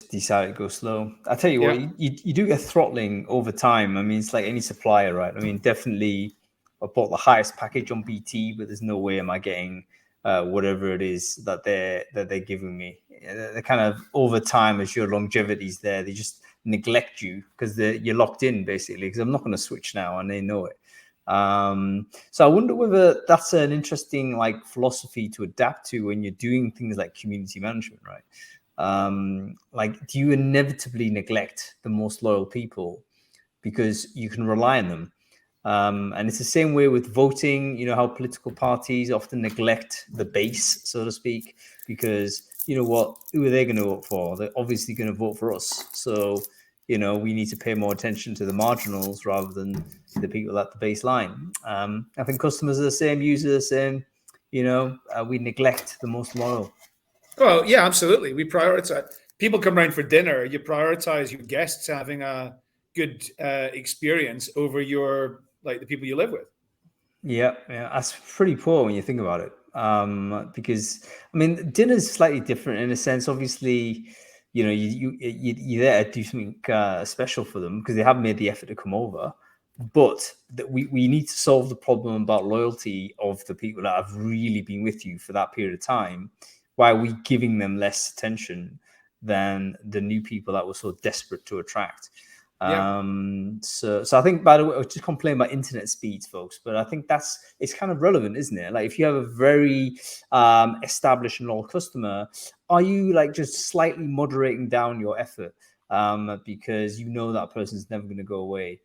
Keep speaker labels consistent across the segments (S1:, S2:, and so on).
S1: just decided to go slow. I tell you
S2: Yeah.
S1: what, you do get throttling over time. I mean, it's like any supplier, right? I mean, definitely I bought the highest package on BT, but there's no way am I getting whatever it is that they're giving me. They're kind of over time, as your longevity's there, they just neglect you because you're locked in basically. Because I'm not going to switch now, and they know it. So I wonder whether that's an interesting like philosophy to adapt to when you're doing things like community management, right? Like, do you inevitably neglect the most loyal people because you can rely on them? And it's the same way with voting. You know how political parties often neglect the base, so to speak, because you know what, who are they going to vote for? They're obviously going to vote for us. So you know we need to pay more attention to the marginals rather than the people at the baseline. I think customers are the same, users are the same. You know, we neglect the most loyal.
S2: Well, yeah, absolutely. We prioritize. People come around for dinner. You prioritize your guests having a good experience over the people you live with.
S1: Yeah, that's pretty poor when you think about it. Because I mean, dinner's slightly different in a sense. Obviously, you know, you're there to do something special for them because they haven't made the effort to come over. But we need to solve the problem about loyalty of the people that have really been with you for that period of time. Why are we giving them less attention than the new people that we're so desperate to attract?
S2: Yeah.
S1: So I think, by the way, I was just complaining about internet speeds, folks, but I think it's kind of relevant, isn't it? Like if you have a very established and loyal customer, are you like just slightly moderating down your effort because you know that person's never going to go away?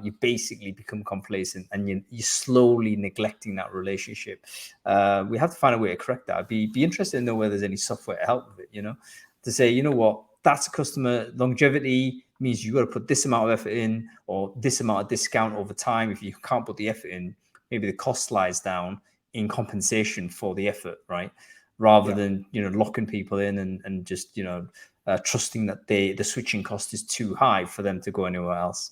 S1: You basically become complacent and you're slowly neglecting that relationship. We have to find a way to correct that. I'd be interested to know whether there's any software to help with it, you know, to say, you know what, that's a customer longevity means you got to put this amount of effort in or this amount of discount over time. If you can't put the effort in, maybe the cost slides down in compensation for the effort, right? Rather than, you know, locking people in and just, you know, trusting that the switching cost is too high for them to go anywhere else.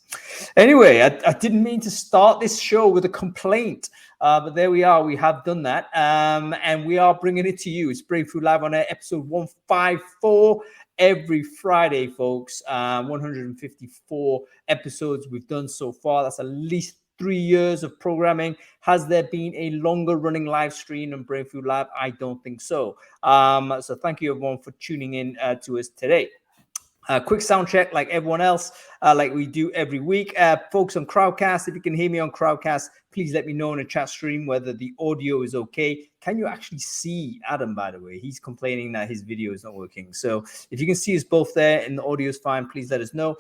S1: Anyway, I didn't mean to start this show with a complaint, but there we are. We have done that, and we are bringing it to you. It's Brainfood Live on Air, episode 154. Every Friday, folks. 154 episodes we've done so far. That's at least 3 years of programming. Has there been a longer running live stream on Brainfood Live? I don't think so. So thank you everyone for tuning in to us today. Quick sound check like everyone else, like we do every week. Folks on Crowdcast, if you can hear me on Crowdcast, please let me know in the chat stream whether the audio is okay. Can you actually see Adam, by the way? He's complaining that his video is not working. So if you can see us both there and the audio is fine, please let us know.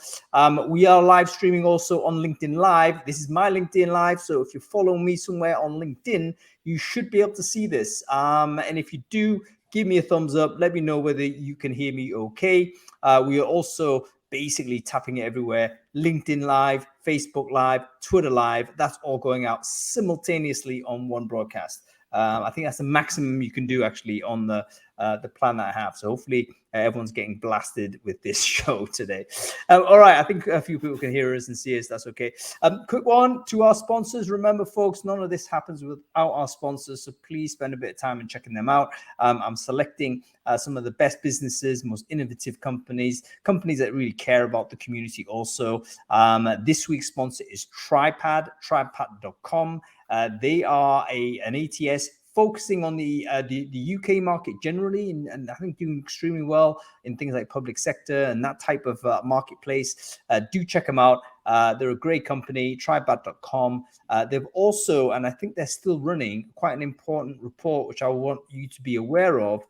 S1: We are live streaming also on LinkedIn Live. This is my LinkedIn Live. So if you follow me somewhere on LinkedIn, you should be able to see this. And if you do, give me a thumbs up. Let me know whether you can hear me okay. We are also basically tapping it everywhere. LinkedIn Live, Facebook Live, Twitter Live. That's all going out simultaneously on one broadcast. I think that's the maximum you can do actually on the plan that I have. So hopefully everyone's getting blasted with this show today. All right, I think a few people can hear us and see us. That's okay. Quick one to our sponsors. Remember, folks, none of this happens without our sponsors. So please spend a bit of time in checking them out. I'm selecting some of the best businesses, most innovative companies that really care about the community also. This week's sponsor is tripad.com. They are an ATS focusing on the UK market generally, and I think doing extremely well in things like public sector and that type of marketplace. Do check them out. They're a great company, tripad.com. They've also, and I think they're still running, quite an important report, which I want you to be aware of,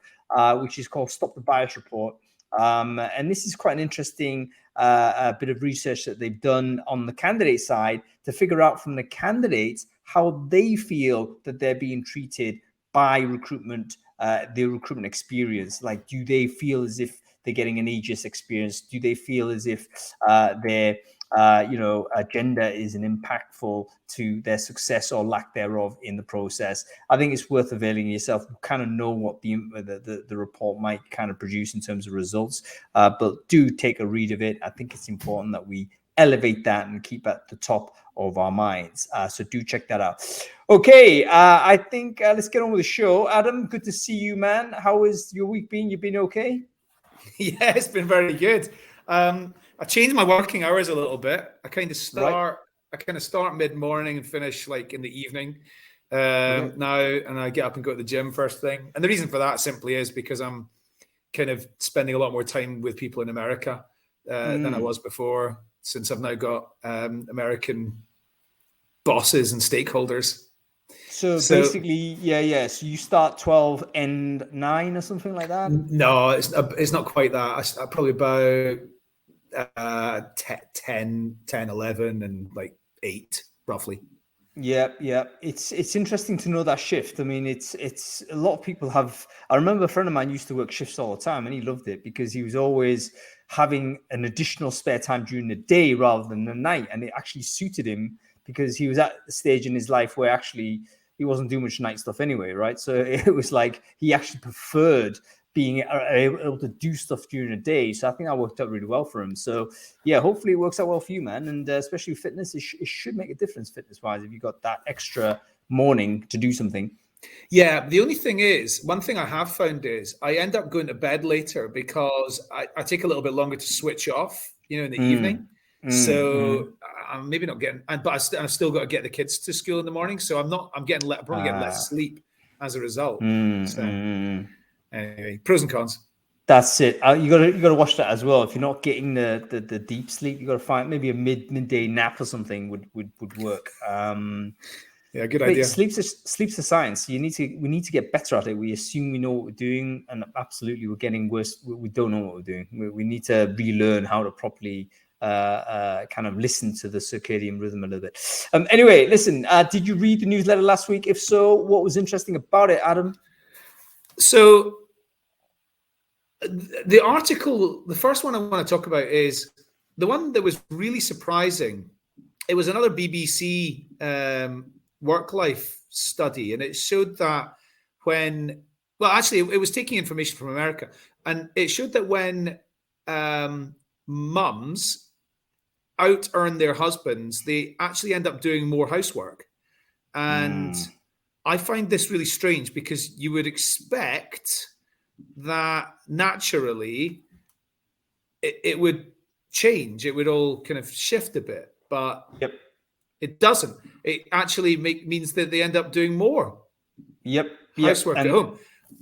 S1: which is called Stop the Bias Report. And this is quite an interesting bit of research that they've done on the candidate side to figure out from the candidates how they feel that they're being treated by recruitment, their recruitment experience. Like, do they feel as if they're getting an ageist experience? Do they feel as if their agenda is an impactful to their success or lack thereof in the process? I think it's worth availing yourself. You kind of know what the report might kind of produce in terms of results, but do take a read of it. I think it's important that we elevate that and keep at the top of our minds. So do check that out. Okay, I think let's get on with the show. Adam, good to see you, man. How has your week been? You been okay?
S2: Yeah, it's been very good. I changed my working hours a little bit. I kind of start mid-morning and finish like in the evening now, and I get up and go to the gym first thing. And the reason for that simply is because I'm kind of spending a lot more time with people in America than I was before, since I've now got American bosses and stakeholders.
S1: So basically, so you start 12, end 9 or something like that?
S2: No, it's not quite that. I probably about 10, 11 and like 8 roughly.
S1: Yeah. It's interesting to know that shift. I mean, it's a lot of people have. I remember a friend of mine used to work shifts all the time, and he loved it because he was always having an additional spare time during the day rather than the night, and it actually suited him because he was at the stage in his life where actually he wasn't doing much night stuff anyway, right? So it was like he actually preferred being able to do stuff during the day. So I think that worked out really well for him. So yeah, hopefully it works out well for you, man. And especially with fitness, it should make a difference fitness wise if you got that extra morning to do something.
S2: Yeah, the only thing is, one thing I have found is I end up going to bed later because I take a little bit longer to switch off, in the evening. So I'm maybe not getting, but I've still got to get the kids to school in the morning. So I'm probably getting less sleep as a result. Anyway, pros and cons.
S1: That's it. You gotta watch that as well. If you're not getting the deep sleep, you gotta find maybe a midday nap or something would work.
S2: Yeah, good idea.
S1: Sleep's a science. We need to get better at it. We assume we know what we're doing, and absolutely we're getting worse. We don't know what we're doing. We need to relearn how to properly kind of listen to the circadian rhythm a little bit. Anyway, listen. Did you read the newsletter last week? If so, what was interesting about it, Adam?
S2: So the article, the first one I want to talk about is the one that was really surprising. It was another BBC work-life study, and it showed that it was taking information from America, and it showed that when mums out-earn their husbands, they actually end up doing more housework. And I find this really strange because you would expect that naturally it would change. It would all kind of shift a bit, but it doesn't. It actually means that they end up doing more housework at home.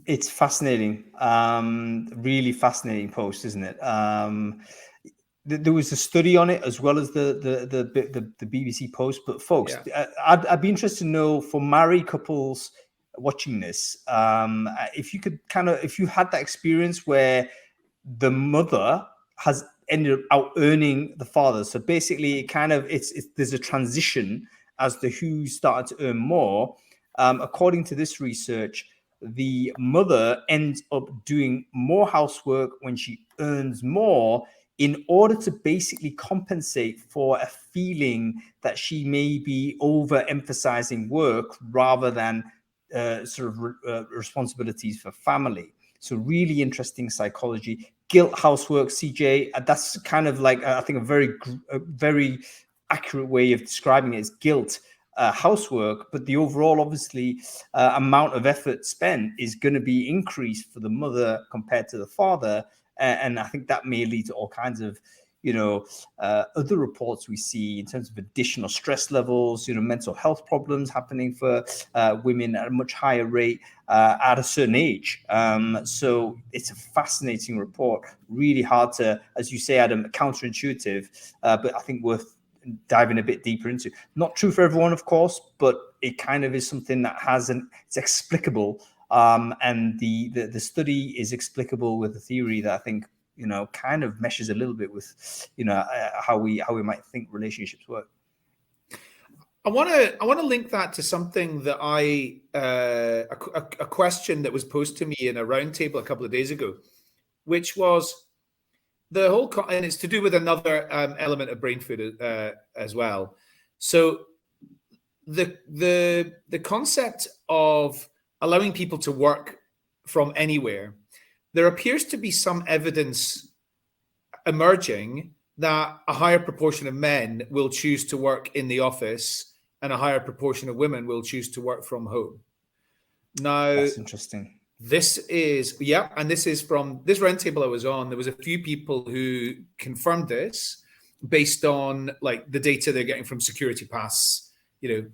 S1: It's fascinating. Really fascinating post, isn't it? There was a study on it as well as the BBC post. But folks, I'd be interested to know for married couples watching this, if you had that experience where the mother has ended up out earning the father. So basically, there's a transition as to who's starting to earn more. According to this research, the mother ends up doing more housework when she earns more in order to basically compensate for a feeling that she may be overemphasizing work rather than responsibilities for family. So really interesting psychology. Guilt housework, CJ, that's kind of like, I think a very accurate way of describing it is guilt housework, but the overall obviously amount of effort spent is going to be increased for the mother compared to the father. And I think that may lead to all kinds of, other reports we see in terms of additional stress levels, mental health problems happening for women at a much higher rate at a certain age. So it's a fascinating report, really hard to, as you say, Adam, counterintuitive, but I think worth diving a bit deeper into. Not true for everyone, of course, but it kind of is something that it's explicable. And the study is explicable with the theory that I think, kind of meshes a little bit with, how we might think relationships work.
S2: I want to link that to something that a question that was posed to me in a roundtable a couple of days ago, which was the whole, and it's to do with another element of Brainfood as well. So the concept of allowing people to work from anywhere, there appears to be some evidence emerging that a higher proportion of men will choose to work in the office and a higher proportion of women will choose to work from home. Now,
S1: that's interesting.
S2: This is from this roundtable I was on. There was a few people who confirmed this based on like the data they're getting from security pass,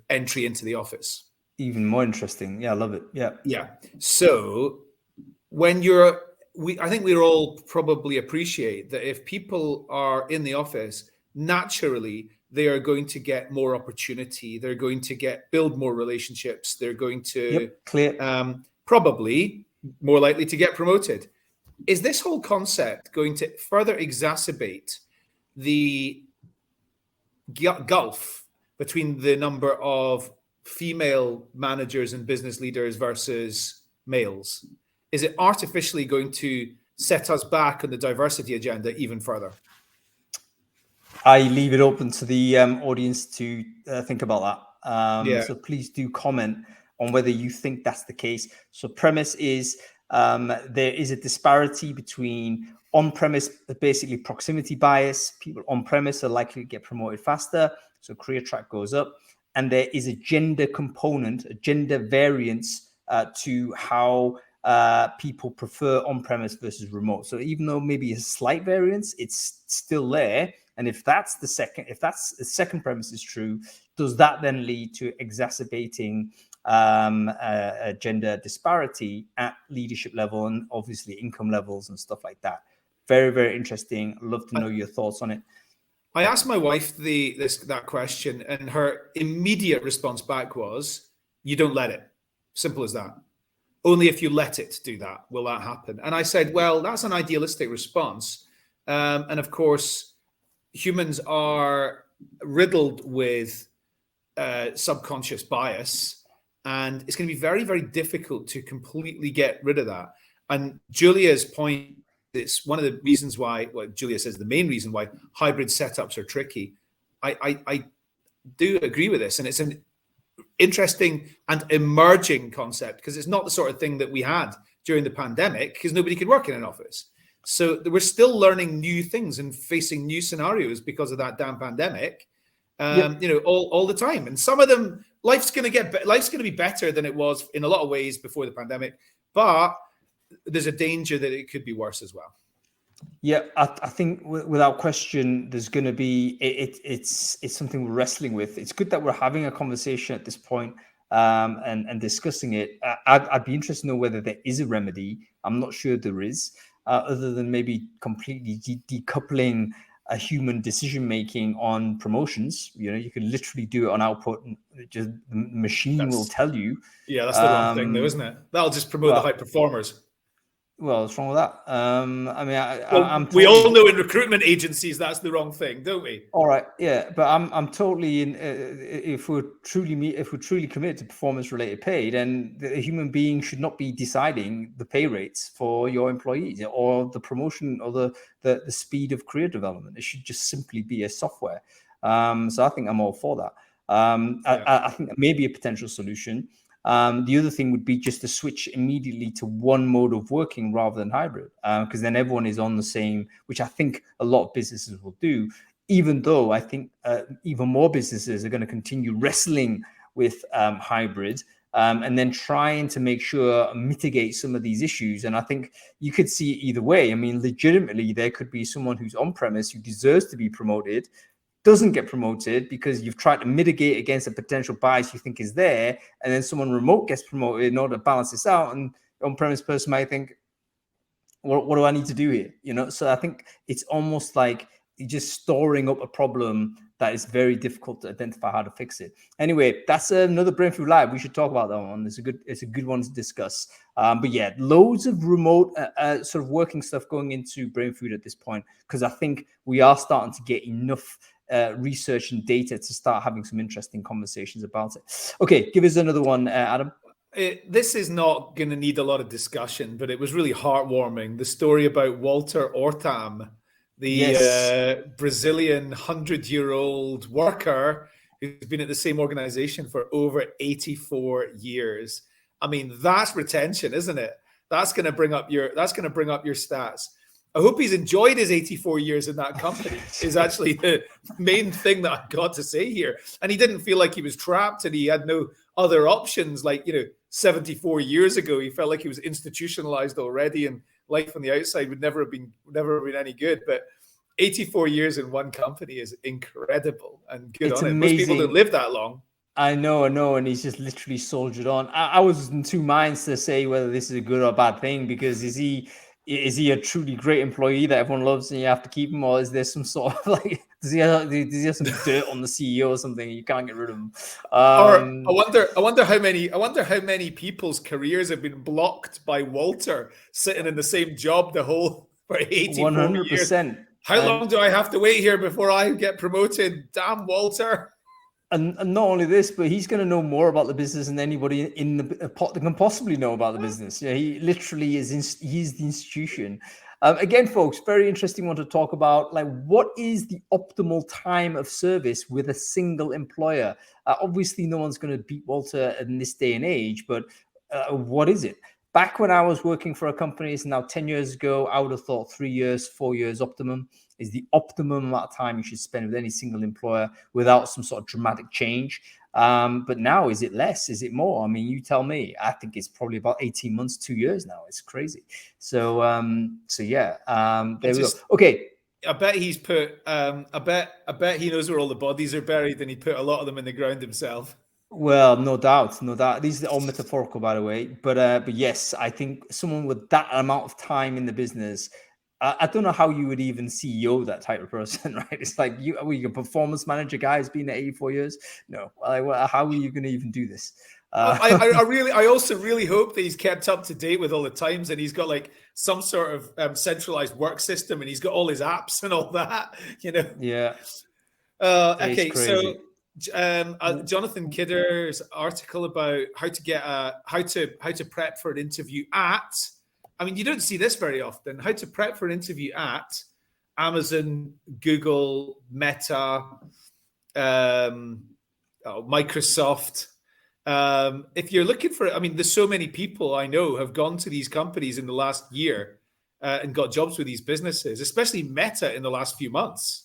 S2: entry into the office.
S1: Even more interesting. Yeah, I love it. Yeah.
S2: Yeah. So when I think we all probably appreciate that if people are in the office, naturally they are going to get more opportunity. They're going to build more relationships. They're going to probably more likely to get promoted. Is this whole concept going to further exacerbate the gulf between the number of female managers and business leaders versus males? Is it artificially going to set us back on the diversity agenda even further?
S1: I leave it open to the audience to think about that. So please do comment on whether you think that's the case. So premise is there is a disparity between on-premise, basically proximity bias. People on-premise are likely to get promoted faster, so career track goes up. And there is a gender component, a gender variance to how people prefer on-premise versus remote. So even though maybe a slight variance, it's still there. And if that's the second premise is true, does that then lead to exacerbating a gender disparity at leadership level and obviously income levels and stuff like that? Very, very interesting. I'd love to know your thoughts on it.
S2: I asked my wife that question, and her immediate response back was, "You don't let it. Simple as that. Only if you let it do that will that happen." And I said, well, that's an idealistic response. And of course, humans are riddled with subconscious bias, and it's going to be very, very difficult to completely get rid of that. And Julia's point, it's one of the reasons why, well, Julia says the main reason why hybrid setups are tricky. I do agree with this, and it's an interesting and emerging concept because it's not the sort of thing that we had during the pandemic because nobody could work in an office. So we're still learning new things and facing new scenarios because of that damn pandemic, all the time. And some of them, life's going to be better than it was in a lot of ways before the pandemic, but there's a danger that it could be worse as well.
S1: Yeah, I think without question, there's going to be it's something we're wrestling with. It's good that we're having a conversation at this point and discussing it. I'd be interested to know whether there is a remedy. I'm not sure there is, other than maybe completely decoupling a human decision making on promotions. You can literally do it on output, and just the machine will tell you.
S2: Yeah, that's the wrong thing, though, isn't it? That'll just promote the high performers.
S1: Well, what's wrong with that?
S2: We all know in recruitment agencies that's the wrong thing, don't we?
S1: All right, yeah, but I'm totally in. If we're truly committed to performance-related pay, then the human being should not be deciding the pay rates for your employees or the promotion or the speed of career development. It should just simply be a software. So I think I'm all for that. I think that may be a potential solution. The other thing would be just to switch immediately to one mode of working rather than hybrid, because then everyone is on the same, which I think a lot of businesses will do, even though I think even more businesses are going to continue wrestling with hybrid and then trying to make sure mitigate some of these issues. And I think you could see it either way. I mean, legitimately, there could be someone who's on premise who deserves to be promoted, doesn't get promoted because you've tried to mitigate against a potential bias you think is there, and then someone remote gets promoted in order to balance this out, and on-premise person might think, what do I need to do here? So I think it's almost like you're just storing up a problem that is very difficult to identify how to fix it. Anyway, that's another Brainfood Live. We should talk about that one. It's a good one to discuss. But yeah, loads of remote sort of working stuff going into Brainfood at this point, because I think we are starting to get enough research and data to start having some interesting conversations about it. Okay, give us another one, Adam.
S2: This is not going to need a lot of discussion, but it was really heartwarming. The story about Walter Ortam, the Brazilian 100-year-old worker who's been at the same organization for over 84 years. I mean, that's retention, isn't it? That's going to bring up your stats. I hope he's enjoyed his 84 years in that company is actually the main thing that I've got to say here. And he didn't feel like he was trapped and he had no other options, like, 74 years ago. He felt like he was institutionalized already, and life on the outside would never have been any good. But 84 years in one company is incredible, and good
S1: It's
S2: on him. Most people don't
S1: amazing.
S2: live that long.
S1: I know, and he's just literally soldiered on. I was in two minds to say whether this is a good or bad thing, because is he a truly great employee that everyone loves and you have to keep him, or is there some sort of like does he have some dirt on the CEO or something you can't get rid of him?
S2: Or I wonder how many people's careers have been blocked by Walter sitting in the same job for 84 years.
S1: 100%.
S2: How long do I have to wait here before I get promoted? Damn, Walter.
S1: And not only this, but he's going to know more about the business than anybody in the pot that can possibly know about the business. Yeah, he literally he's the institution. Again, folks, very interesting one to talk about. Like, what is the optimal time of service with a single employer? Obviously, no one's going to beat Walter in this day and age, but what is it? Back when I was working for a company, it's now 10 years ago, I would have thought 3 years, 4 years optimum is the optimum amount of time you should spend with any single employer without some sort of dramatic change. But now, is it less? Is it more? I mean, you tell me. I think it's probably about 18 months, 2 years now. It's crazy. So yeah, there we go. Okay.
S2: I bet he's put. I bet he knows where all the bodies are buried, and he put a lot of them in the ground himself.
S1: Well, no doubt. These are all metaphorical, by the way. But yes, I think someone with that amount of time in the business, I don't know how you would even CEO that type of person, right? It's like you a performance manager guy who's been at 84 years. No, how are you going to even do this?
S2: I also really hope that he's kept up to date with all the times, and he's got like some sort of centralized work system, and he's got all his apps and all that.
S1: Yeah.
S2: Okay, so. Jonathan Kidder's article about how to prep for an interview at. I mean, you don't see this very often. How to prep for an interview at Amazon, Google, Meta, Microsoft. If you're looking for, I mean, there's so many people I know have gone to these companies in the last year and got jobs with these businesses, especially Meta in the last few months.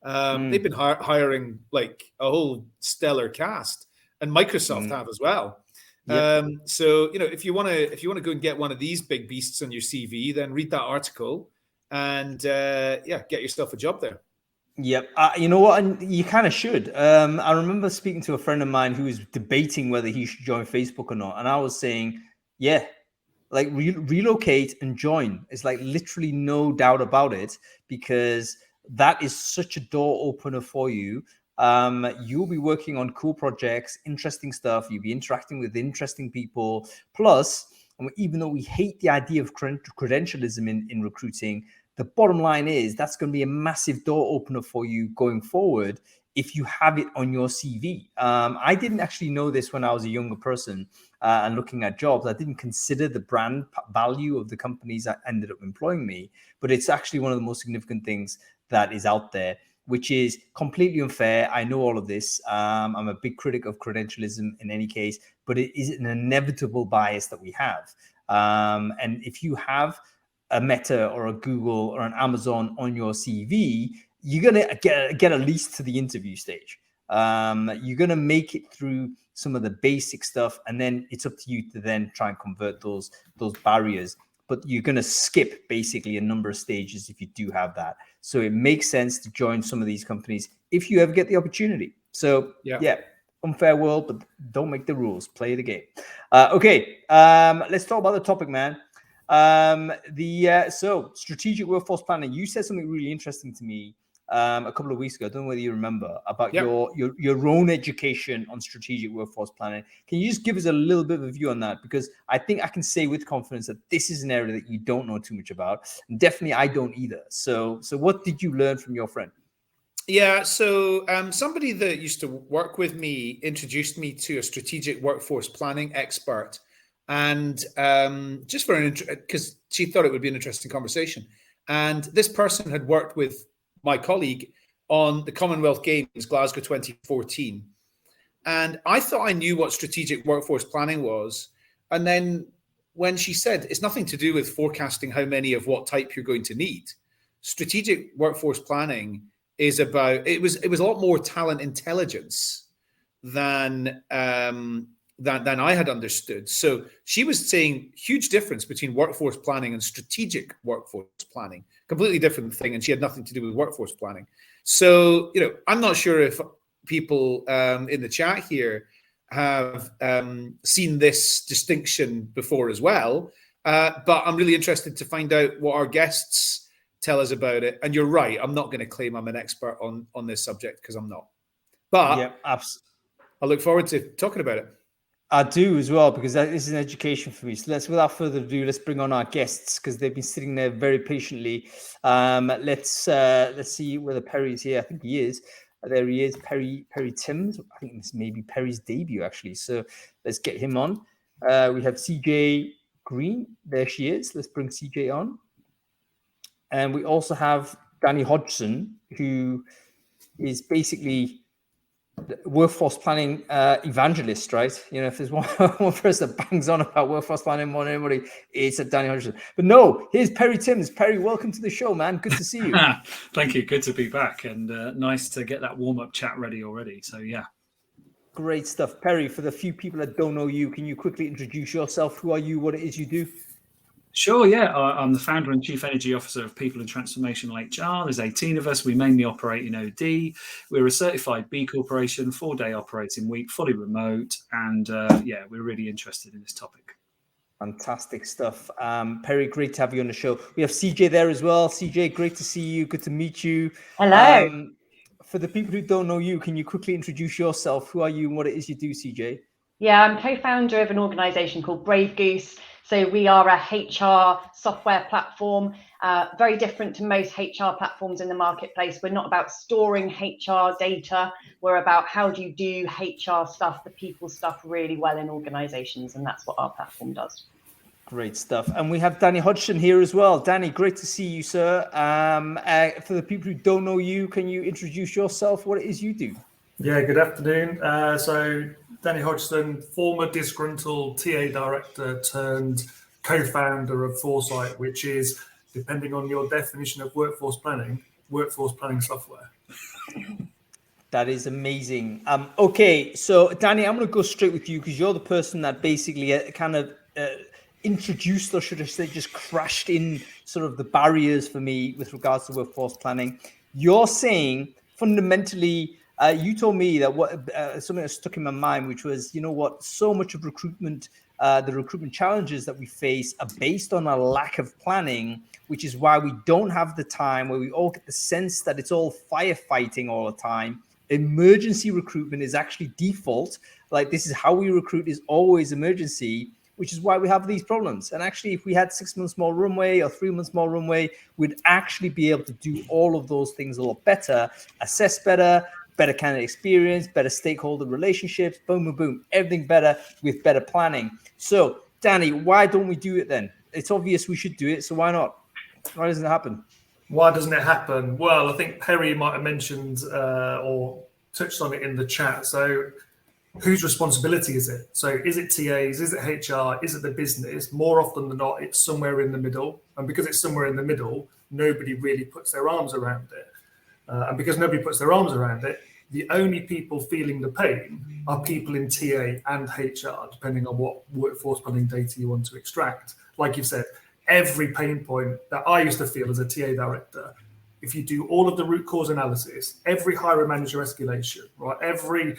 S2: They've been hiring like a whole stellar cast, and Microsoft have as well. Yep. So if you want to go and get one of these big beasts on your CV, then read that article and get yourself a job there.
S1: Yep. You know what? And you kind of should. I remember speaking to a friend of mine who was debating whether he should join Facebook or not, and I was saying, yeah, like relocate and join. It's like literally no doubt about it, because that is such a door opener for you. You'll be working on cool projects, interesting stuff. You'll be interacting with interesting people. Plus, even though we hate the idea of credentialism in recruiting, the bottom line is that's going to be a massive door opener for you going forward if you have it on your CV. I didn't actually know this when I was a younger person and looking at jobs. I didn't consider the brand value of the companies that ended up employing me, but it's actually one of the most significant things that is out there, which is completely unfair. I know all of this. I'm a big critic of credentialism in any case, but it is an inevitable bias that we have. And if you have a Meta or a Google or an Amazon on your CV, you're going to get at least to the interview stage. You're going to make it through some of the basic stuff, and then it's up to you to then try and convert those barriers. But you're going to skip basically a number of stages if you do have that. So it makes sense to join some of these companies if you ever get the opportunity. So yeah, unfair world, but don't make the rules. Play the game. Okay, let's talk about the topic, man. So strategic workforce planning. You said something really interesting to me a couple of weeks ago. I don't know whether you remember about your own education on strategic workforce planning. Can you just give us a little bit of a view on that? Because I think I can say with confidence that this is an area that you don't know too much about. And definitely I don't either. So what did you learn from your friend?
S2: Yeah, so somebody that used to work with me introduced me to a strategic workforce planning expert. And just for because she thought it would be an interesting conversation. And this person had worked with my colleague on the Commonwealth Games, Glasgow 2014. And I thought I knew what strategic workforce planning was. And then when she said, it's nothing to do with forecasting how many of what type you're going to need. Strategic workforce planning is about, it was a lot more talent intelligence than than I had understood. So she was saying huge difference between workforce planning and strategic workforce planning, completely different thing. And she had nothing to do with workforce planning. So, I'm not sure if people in the chat here have seen this distinction before as well. But I'm really interested to find out what our guests tell us about it. And you're right, I'm not going to claim I'm an expert on this subject because I'm not. But
S1: yeah, absolutely.
S2: I look forward to talking about it.
S1: I do as well, because this is an education for me. So without further ado, let's bring on our guests, because they've been sitting there very patiently. Let's see whether Perry's here. I think he is. There he is, Perry Timms. I think this may be Perry's debut, actually. So let's get him on. We have CJ Green. There she is. Let's bring CJ on. And we also have Danny Hodgson, who is basically workforce planning evangelist, right? If there's one person that bangs on about workforce planning more than anybody, it's at Danny Hodgson. But no, here's Perry Timms. Perry, welcome to the show, man. Good to see you.
S3: Thank you. Good to be back, and nice to get that warm-up chat ready already. So yeah.
S1: Great stuff. Perry, for the few people that don't know you, can you quickly introduce yourself? Who are you? What it is you do?
S3: Sure, yeah. I'm the founder and chief energy officer of People and Transformational HR. There's 18 of us. We mainly operate in OD. We're a certified B Corporation, 4-day operating week, fully remote. And we're really interested in this topic.
S1: Fantastic stuff. Perry, great to have you on the show. We have CJ there as well. CJ, great to see you. Good to meet you.
S4: Hello.
S1: For the people who don't know you, can you quickly introduce yourself? Who are you and what it is you do, CJ?
S4: Yeah, I'm co-founder of an organization called Goose. So we are a HR software platform, very different to most HR platforms in the marketplace. We're not about storing HR data. We're about how do you do HR stuff, the people stuff really well in organizations. And that's what our platform does.
S1: Great stuff. And we have Danny Hodgson here as well. Danny, great to see you, sir. For the people who don't know you, can you introduce yourself, what it is you do?
S5: Yeah, good afternoon. So Danny Hodgson, former disgruntled TA director turned co-founder of Foresight, which is, depending on your definition of workforce planning software.
S1: That is amazing. Okay, so Danny, I'm going to go straight with you because you're the person that basically kind of introduced, or should I say, just crashed in sort of the barriers for me with regards to workforce planning. You're saying fundamentally, you told me that something that stuck in my mind, which was, so much of recruitment, the recruitment challenges that we face are based on a lack of planning, which is why we don't have the time, where we all get the sense that it's all firefighting all the time. Emergency recruitment is actually default. Like, this is how we recruit, is always emergency, which is why we have these problems. And actually, if we had 6 months more runway or 3 months more runway, we'd actually be able to do all of those things a lot better, assess better candidate experience, better stakeholder relationships, boom, boom, boom, everything better with better planning. So, Danny, why don't we do it then? It's obvious we should do it, so why not? Why doesn't it happen?
S5: Why doesn't it happen? Well, I think Perry might have mentioned or touched on it in the chat. So whose responsibility is it? So is it TAs? Is it HR? Is it the business? More often than not, it's somewhere in the middle. And because it's somewhere in the middle, nobody really puts their arms around it. And because nobody puts their arms around it, the only people feeling the pain are people in TA and HR, depending on what workforce planning data you want to extract. Like you said, every pain point that I used to feel as a TA director, if you do all of the root cause analysis, every hiring manager escalation, right, every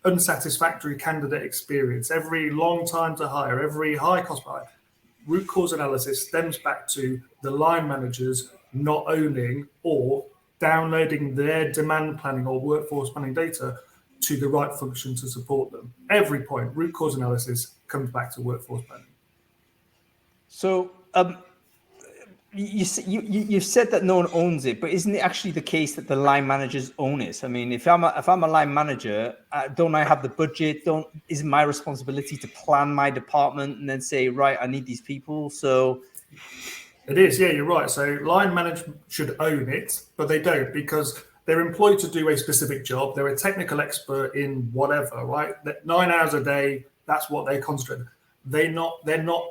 S5: unsatisfactory candidate experience, every long time to hire, every high cost hire, root cause analysis stems back to the line managers not owning or downloading their demand planning or workforce planning data to the right function to support them. Every point, root cause analysis comes back to workforce planning.
S1: So you said that no one owns it, but isn't it actually the case that the line managers own it? I mean, if I'm a line manager, don't I have the budget? Is it my responsibility to plan my department and then say, right, I need these people? So
S5: it is, yeah, you're right. So line management should own it, but they don't, because they're employed to do a specific job. They're a technical expert in whatever, right? 9 hours a day, that's what they concentrate. They're not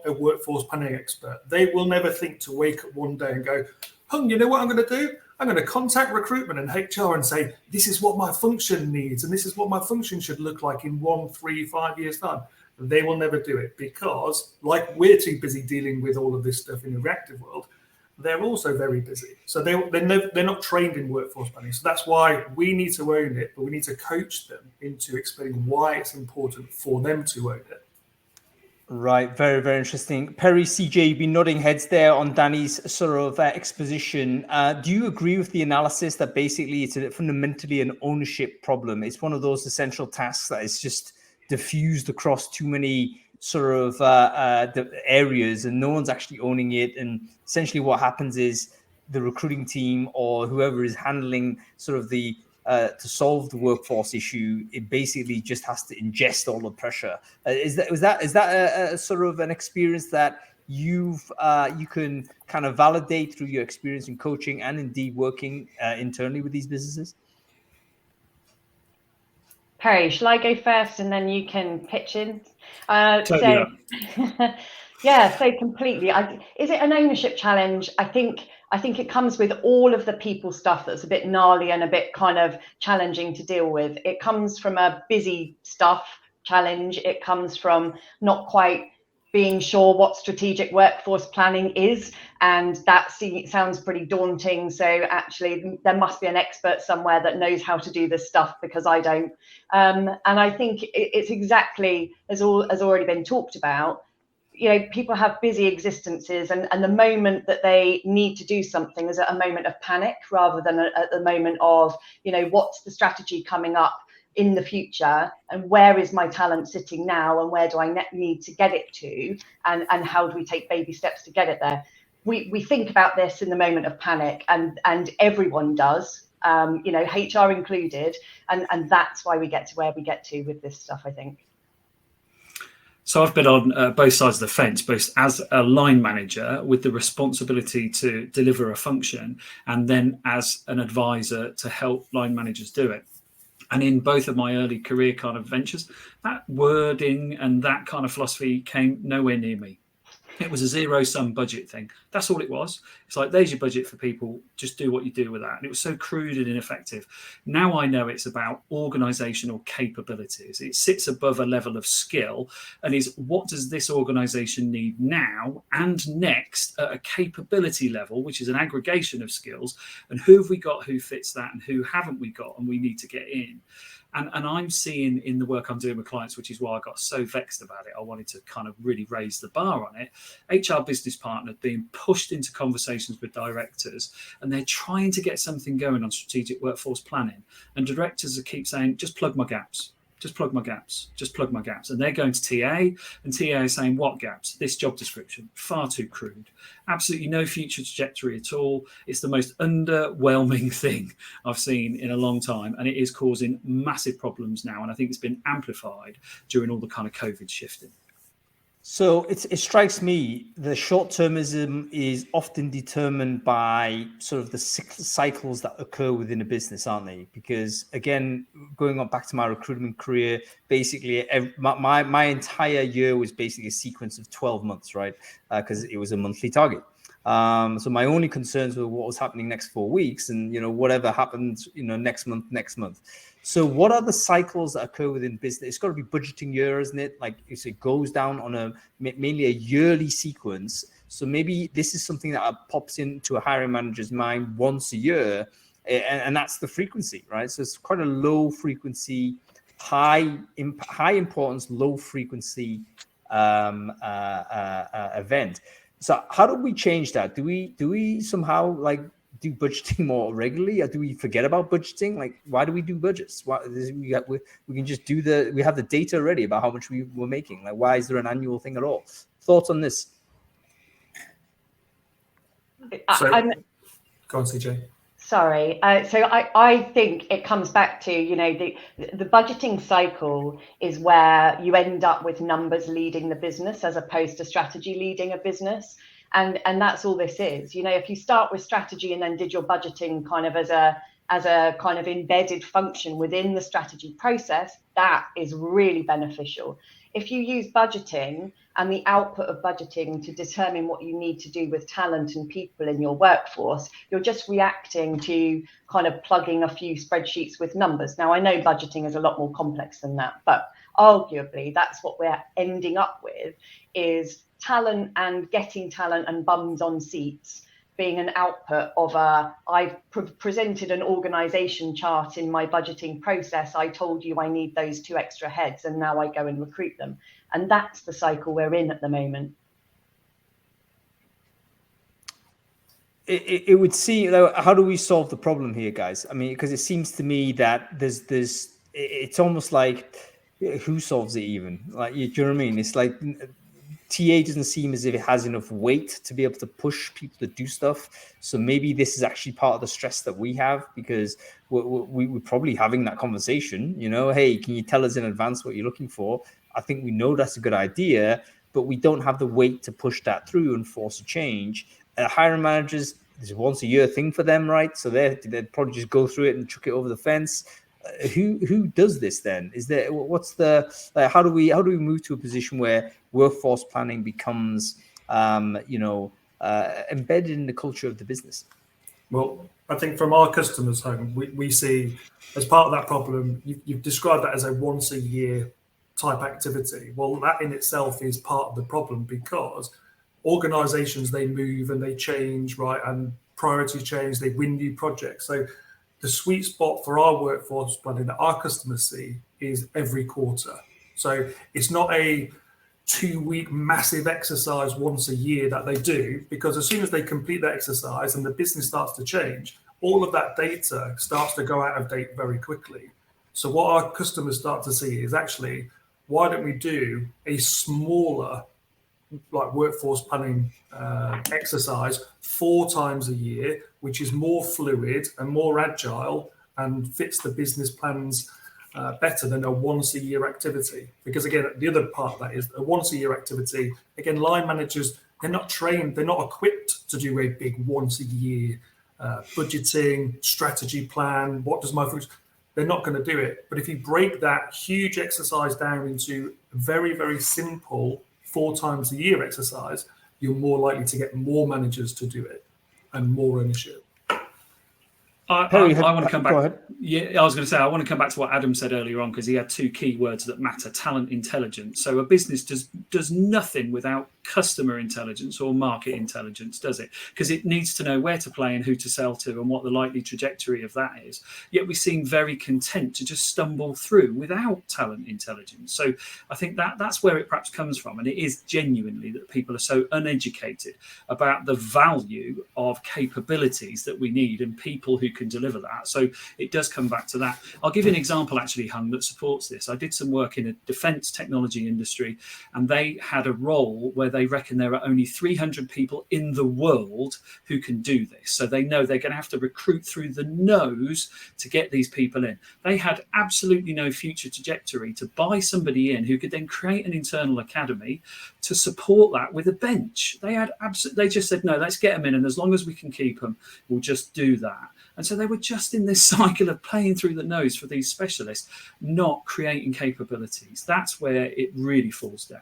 S5: a workforce planning expert. They will never think to wake up one day and go, you know what I'm going to do? I'm going to contact recruitment and HR and say, this is what my function needs, and this is what my function should look like in 1, 3, 5 years time. they will never do it, because like we're too busy dealing with all of this stuff in the reactive world, they're also very busy. So they're not trained in workforce planning. So that's why we need to own it, but we need to coach them into explaining why it's important for them to own it.
S1: Right, very, very interesting. Perry, CJ, you've been nodding heads there on Danny's sort of exposition. Do you agree with the analysis that basically it's fundamentally an ownership problem? It's one of those essential tasks that is just diffused across too many sort of the areas, and no one's actually owning it. And essentially what happens is the recruiting team or whoever is handling sort of the to solve the workforce issue, it basically just has to ingest all the pressure. Is that a sort of an experience that you can kind of validate through your experience in coaching and indeed working internally with these businesses?
S4: Perry, shall I go first and then you can pitch in?
S3: Totally.
S4: Yeah, so completely. Is it an ownership challenge? I think it comes with all of the people stuff that's a bit gnarly and a bit kind of challenging to deal with. It comes from a busy stuff challenge. It comes from not quite being sure what strategic workforce planning is, and that sounds pretty daunting. So actually there must be an expert somewhere that knows how to do this stuff, because I don't. And I think it's exactly as already been talked about. People have busy existences, and the moment that they need to do something is at a moment of panic rather than at the moment of, what's the strategy coming up in the future, and where is my talent sitting now, and where do I need to get it to, and how do we take baby steps to get it there. We think about this in the moment of panic, and everyone does, HR included, and that's why we get to where we get to with this stuff, I think.
S3: So I've been on both sides of the fence, both as a line manager with the responsibility to deliver a function, and then as an advisor to help line managers do it. And in both of my early career kind of ventures, that wording and that kind of philosophy came nowhere near me. It was a zero-sum budget thing. That's all it was. It's like, there's your budget for people. Just do what you do with that. And it was so crude and ineffective. Now I know it's about organizational capabilities. It sits above a level of skill and is, what does this organization need now and next at a capability level, which is an aggregation of skills, and who have we got who fits that and who haven't we got and we need to get in. And I'm seeing in the work I'm doing with clients, which is why I got so vexed about it, I wanted to kind of really raise the bar on it, HR business partners being pushed into conversations with directors, and they're trying to get something going on strategic workforce planning. And directors keep saying, just plug my gaps. Just plug my gaps, just plug my gaps. And they're going to TA, and TA is saying, what gaps? This job description, far too crude. Absolutely no future trajectory at all. It's the most underwhelming thing I've seen in a long time, and it is causing massive problems now. And I think it's been amplified during all the kind of COVID shifting.
S1: So it strikes me the short-termism is often determined by sort of the cycles that occur within a business, aren't they? Because again, going on back to my recruitment career, basically my entire year was basically a sequence of 12 months, right? Because it was a monthly target. So my only concerns were what was happening next 4 weeks, and whatever happened, next month. So what are the cycles that occur within business? It's got to be budgeting year, isn't it? Like it goes down on mainly a yearly sequence. So maybe this is something that pops into a hiring manager's mind once a year, and that's the frequency, right? So it's quite a low frequency, high importance, low frequency event. So how do we change that? Do we somehow do budgeting more regularly, or do we forget about budgeting? Like, why do we do budgets? Why we can just do we have the data already about how much we were making. Like, why is there an annual thing at all? Thoughts on this?
S5: Go on, CJ.
S4: Sorry. So I think it comes back to, the budgeting cycle is where you end up with numbers leading the business as opposed to strategy leading a business. And that's all this is. If you start with strategy and then did your budgeting kind of as a kind of embedded function within the strategy process, that is really beneficial. If you use budgeting and the output of budgeting to determine what you need to do with talent and people in your workforce, you're just reacting to kind of plugging a few spreadsheets with numbers. Now, I know budgeting is a lot more complex than that, but arguably that's what we're ending up with, is talent and getting talent and bums on seats being an output of I've presented an organization chart in my budgeting process. I told you I need those 2 extra heads, and now I go and recruit them. And that's the cycle we're in at the moment.
S1: It would seem, how do we solve the problem here, guys? I mean, because it seems to me that it's almost like, who solves it even? Like, do you know what I mean? It's like TA doesn't seem as if it has enough weight to be able to push people to do stuff. So maybe this is actually part of the stress that we have, because we're probably having that conversation, hey, can you tell us in advance what you're looking for? I think we know that's a good idea, but we don't have the weight to push that through and force a change. Hiring managers, it's a once a year thing for them, right? So they'd probably just go through it and chuck it over the fence. Who does this then? How do we move to a position where workforce planning becomes embedded in the culture of the business?
S5: Well, I think from our customers' home, we see as part of that problem, you've described that as a once a year type activity. Well, that in itself is part of the problem, because organizations, they move and they change, right? And priorities change, they win new projects. So the sweet spot for our workforce planning that our customers see is every quarter. So it's not a 2-week massive exercise once a year that they do, because as soon as they complete that exercise and the business starts to change, all of that data starts to go out of date very quickly. So what our customers start to see is, actually, why don't we do a smaller workforce planning exercise 4 times a year, which is more fluid and more agile and fits the business plans better than a once a year activity. Because again, the other part of that is a once a year activity. Again, line managers, they're not trained, they're not equipped to do a big once a year budgeting strategy plan. What does my function? They're not going to do it. But if you break that huge exercise down into very, very simple 4 times a year exercise, you're more likely to get more managers to do it and more ownership.
S3: I want to come back. Go ahead. Yeah, I was going to say, I want to come back to what Adam said earlier on, because he had 2 key words that matter: talent intelligence. So a business does nothing without customer intelligence or market intelligence, does it? Because it needs to know where to play and who to sell to and what the likely trajectory of that is. Yet we seem very content to just stumble through without talent intelligence. So I think that's where it perhaps comes from. And it is genuinely that people are so uneducated about the value of capabilities that we need and people who can deliver that. So it does come back to that. I'll give you an example, actually, Hung, that supports this. I did some work in a defense technology industry, and they had a role where they reckon there are only 300 people in the world who can do this. So they know they're going to have to recruit through the nose to get these people in. They had absolutely no future trajectory to buy somebody in who could then create an internal academy to support that with a bench. They just said, no, let's get them in, and as long as we can keep them, we'll just do that. And so they were just in this cycle of playing through the nose for these specialists, not creating capabilities. That's where it really falls down.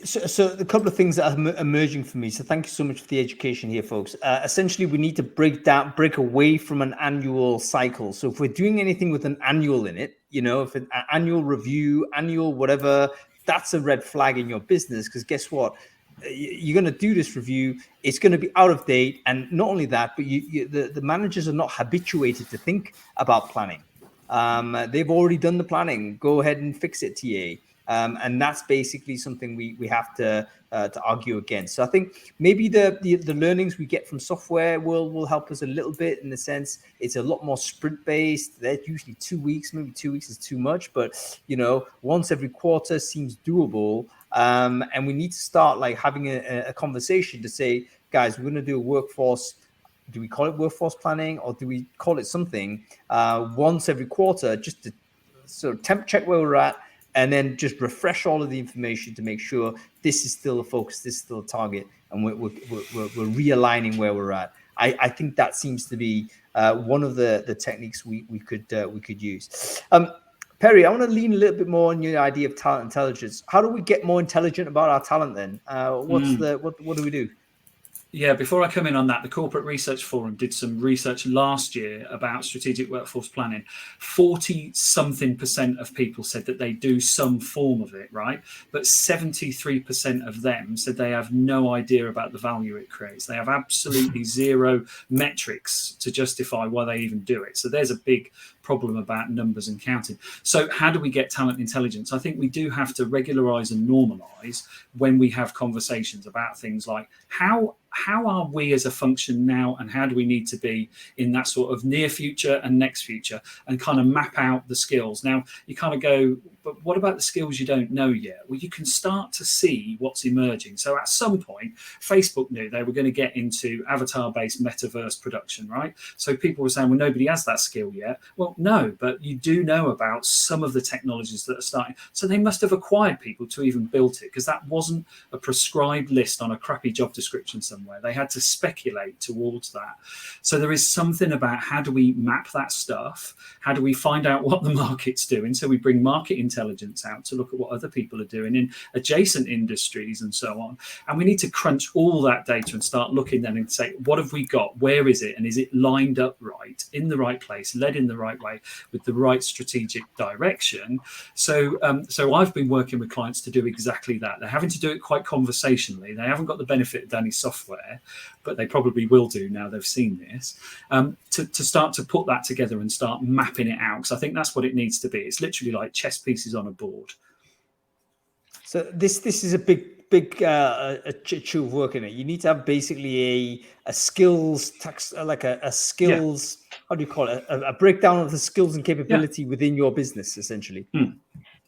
S1: So a couple of things that are emerging for me. So thank you so much for the education here, folks. Essentially, we need to break away from an annual cycle. So if we're doing anything with an annual in it, if an annual review, annual whatever, that's a red flag in your business, because guess what? You're going to do this review, it's going to be out of date. And not only that, but the managers are not habituated to think about planning. They've already done the planning. Go ahead and fix it, TA. And that's basically something we have to argue against. So I think maybe the learnings we get from software will help us a little bit, in the sense it's a lot more sprint based. They're usually 2 weeks. Maybe 2 weeks is too much, but once every quarter seems doable. And we need to start having a conversation to say, guys, we're going to do a workforce. Do we call it workforce planning, or do we call it something once every quarter, just to sort of temp check where we're at, and then just refresh all of the information to make sure this is still a focus, this is still a target, and we're realigning where we're at. I think that seems to be one of the techniques we could use. Perry, I want to lean a little bit more on your idea of talent intelligence. How do we get more intelligent about our talent then? What do we do?
S3: Yeah, before I come in on that, the Corporate Research Forum did some research last year about strategic workforce planning. 40-something% of people said that they do some form of it, right? But 73% of them said they have no idea about the value it creates. They have absolutely zero metrics to justify why they even do it. So there's a big problem about numbers and counting. So how do we get talent intelligence? I think we do have to regularize and normalize when we have conversations about things like how are we as a function now, and how do we need to be in that sort of near future and next future, and kind of map out the skills. Now you kind of go, but what about the skills you don't know yet? Well, you can start to see what's emerging. So at some point, Facebook knew they were going to get into avatar-based metaverse production, right? So people were saying, well, nobody has that skill yet. Well, no, but you do know about some of the technologies that are starting. So they must have acquired people to even build it, because that wasn't a prescribed list on a crappy job description somewhere. They had to speculate towards that. So there is something about how do we map that stuff? How do we find out what the market's doing? So we bring market intelligence out to look at what other people are doing in adjacent industries and so on. And we need to crunch all that data and start looking then and say, what have we got? Where is it? And is it lined up right, in the right place, led in the right way, with the right strategic direction? So I've been working with clients to do exactly that. They're having to do it quite conversationally. They haven't got the benefit of Danny's software, but they probably will do now they've seen this, to start to put that together and start mapping it out. Because I think that's what it needs to be. It's literally like chess pieces on a board. So
S1: this is a big chew of work in it. You need to have basically a skills tax, like a skills, how do you call it? A breakdown of the skills and capability within your business, essentially.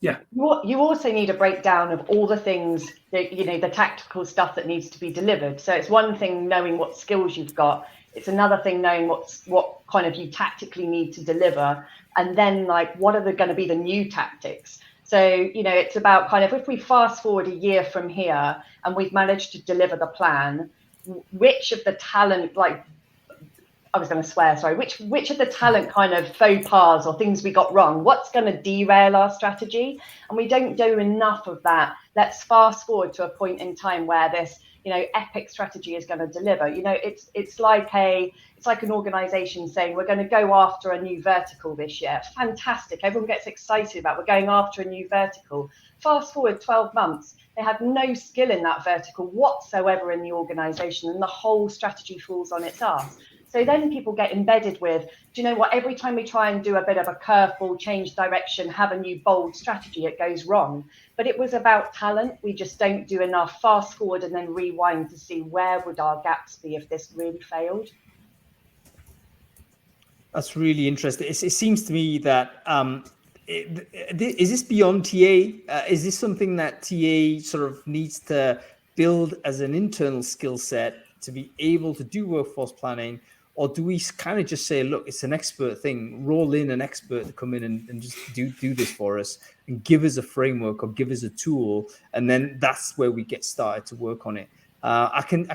S3: Yeah.
S4: You also need a breakdown of all the things that, the tactical stuff that needs to be delivered. So it's one thing knowing what skills you've got. It's another thing knowing what kind of you tactically need to deliver. And then what are going to be the new tactics? So, it's about kind of, if we fast forward a year from here and we've managed to deliver the plan, which of the talent, which of the talent kind of faux pas or things we got wrong, what's going to derail our strategy? And we don't do enough of that. Let's fast forward to a point in time where this, epic strategy is going to deliver. It's like an organization saying, we're going to go after a new vertical this year. Fantastic. Everyone gets excited about, we're going after a new vertical. Fast forward 12 months. They have no skill in that vertical whatsoever in the organization, and the whole strategy falls on its ass. So then people get embedded with, do you know what, every time we try and do a bit of a curveball, change direction, have a new bold strategy, it goes wrong. But it was about talent. We just don't do enough fast forward and then rewind to see where would our gaps be if this really failed.
S1: That's really interesting. It seems to me that, is this beyond TA? Is this something that TA sort of needs to build as an internal skill set to be able to do workforce planning? Or do we kind of just say, look, it's an expert thing, roll in an expert to come in and just do this for us and give us a framework or give us a tool, and then that's where we get started to work on it. I can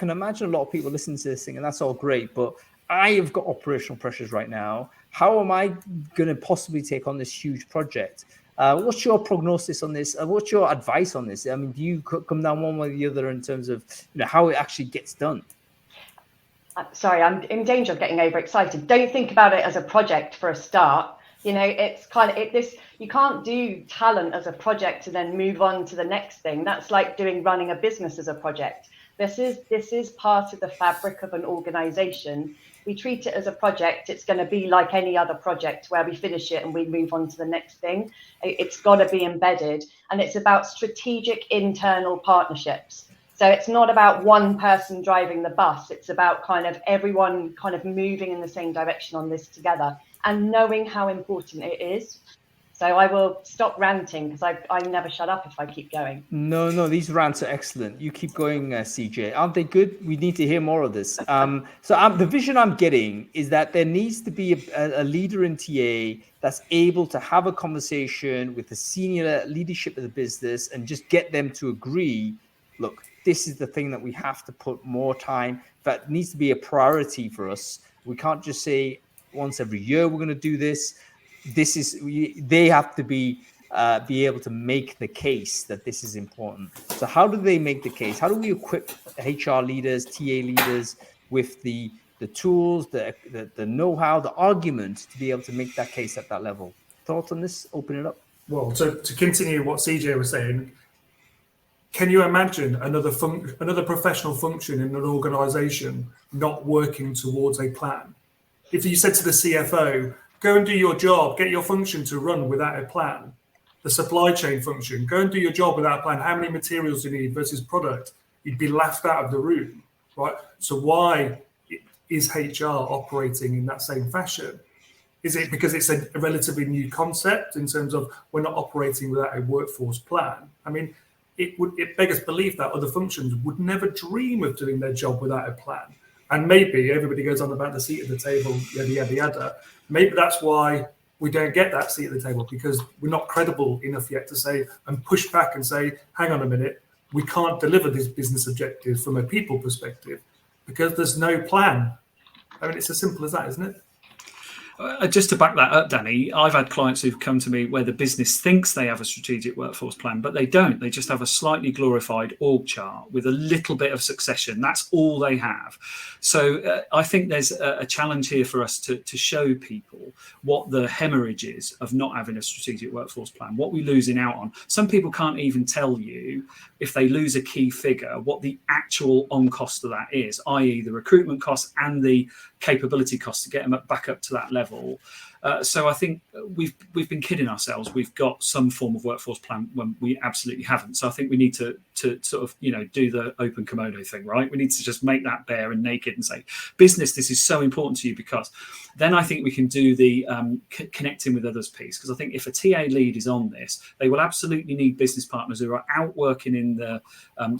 S1: imagine a lot of people listening to this thing, and that's all great, but I have got operational pressures right now. How am I going to possibly take on this huge project? What's your prognosis on this? What's your advice on this? I mean, do you come down one way or the other in terms of how it actually gets done?
S4: Sorry, I'm in danger of getting overexcited. Don't think about it as a project for a start. It's kind of this. You can't do talent as a project and then move on to the next thing. That's like running a business as a project. This is part of the fabric of an organization. We treat it as a project. It's going to be like any other project where we finish it and we move on to the next thing. It's got to be embedded, and it's about strategic internal partnerships. So it's not about one person driving the bus. It's about kind of everyone kind of moving in the same direction on this together and knowing how important it is. So I will stop ranting because I never shut up if I keep going.
S1: No, these rants are excellent. You keep going, CJ. Aren't they good? We need to hear more of this. The vision I'm getting is that there needs to be a leader in TA that's able to have a conversation with the senior leadership of the business and just get them to agree, look, this is the thing that we have to put more time. That needs to be a priority for us. We can't just say once every year we're going to do this. They have to be able to make the case that this is important. So how do they make the case? How do we equip HR leaders, TA leaders with the tools, the know-how, the argument to be able to make that case at that level. Thoughts on this? Open it up.
S5: Well, to continue what CJ was saying, can you imagine another professional function in an organization not working towards a plan? If you said to the CFO, go and do your job, get your function to run without a plan. The supply chain function, go and do your job without a plan. How many materials do you need versus product? You'd be laughed out of the room, right? So why is HR operating in that same fashion? Is it because it's a relatively new concept in terms of we're not operating without a workforce plan? I mean, it beggars belief that other functions would never dream of doing their job without a plan. And maybe everybody goes on about the seat at the table, yada, yada, yada. Maybe that's why we don't get that seat at the table, because we're not credible enough yet to say and push back and say, hang on a minute, we can't deliver these business objectives from a people perspective because there's no plan. I mean, it's as simple as that, isn't it?
S3: Just to back that up, Danny, I've had clients who've come to me where the business thinks they have a strategic workforce plan, but they don't. They just have a slightly glorified org chart with a little bit of succession. That's all they have. So I think there's a challenge here for us to show people what the hemorrhage is of not having a strategic workforce plan, what we're losing out on. Some people can't even tell you, if they lose a key figure, what the actual on cost of that is, i.e. the recruitment cost and the capability cost to get them back up to that level. So I think we've been kidding ourselves. We've got some form of workforce plan when we absolutely haven't. So I think we need to sort of, do the open kimono thing, right? We need to just make that bare and naked and say, business, this is so important to you, because then I think we can do the connecting with others piece. Because I think if a TA lead is on this, they will absolutely need business partners who are out working in the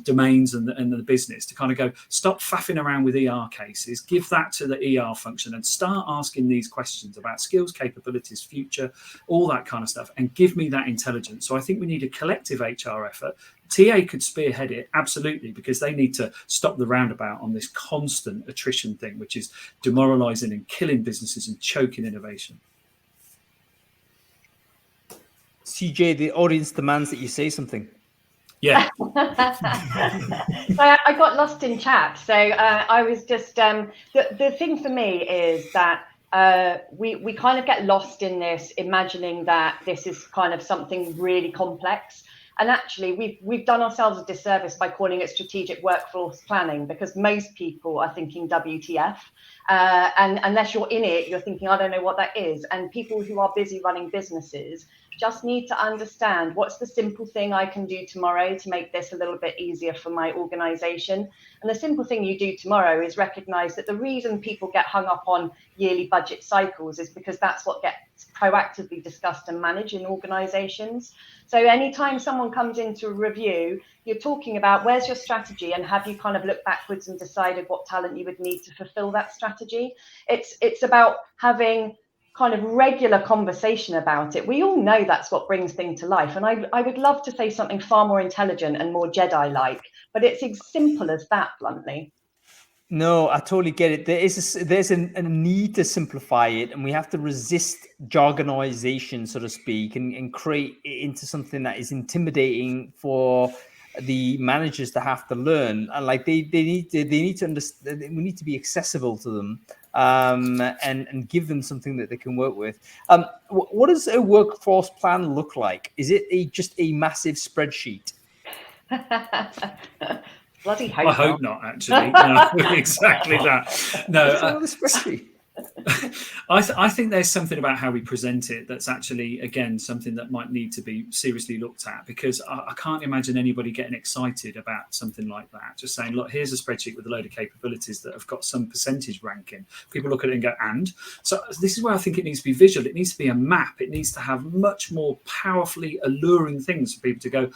S3: domains and the business to kind of go, stop faffing around with ER cases, give that to the ER function and start asking these questions about skills, capabilities, future, all that kind of stuff, and give me that intelligence. So I think we need a collective HR effort. TA could spearhead it, absolutely, because they need to stop the roundabout on this constant attrition thing, which is demoralizing and killing businesses and choking innovation.
S1: CJ, the audience demands that you say something.
S3: Yeah.
S4: I got lost in chat. So I was just, the thing for me is that we kind of get lost in this, imagining that this is kind of something really complex. And actually, we've done ourselves a disservice by calling it strategic workforce planning, because most people are thinking WTF. And unless you're in it, you're thinking, I don't know what that is. And people who are busy running businesses just need to understand, what's the simple thing I can do tomorrow to make this a little bit easier for my organization. And the simple thing you do tomorrow is recognize that the reason people get hung up on yearly budget cycles is because that's what gets proactively discussed and managed in organizations. So anytime someone comes into a review, you're talking about, where's your strategy, and have you kind of looked backwards and decided what talent you would need to fulfill that strategy? It's about having kind of regular conversation about it. We all know that's what brings things to life. And I would love to say something far more intelligent and more Jedi-like, but it's as simple as that, bluntly.
S1: No, I totally get it. There's a need to simplify it, and we have to resist jargonization, so to speak, and create it into something that is intimidating for the managers to have to learn. And like they need to understand. We need to be accessible to them, and give them something that they can work with. What does a workforce plan look like? Is it just a massive spreadsheet?
S4: Bloody
S3: I hope not, actually. No, exactly that. No, I think there's something about how we present it that's actually, again, something that might need to be seriously looked at, because I can't imagine anybody getting excited about something like that. Just saying, look, here's a spreadsheet with a load of capabilities that have got some percentage ranking. People look at it and go, and? So this is where I think it needs to be visual. It needs to be a map. It needs to have much more powerfully alluring things for people to go,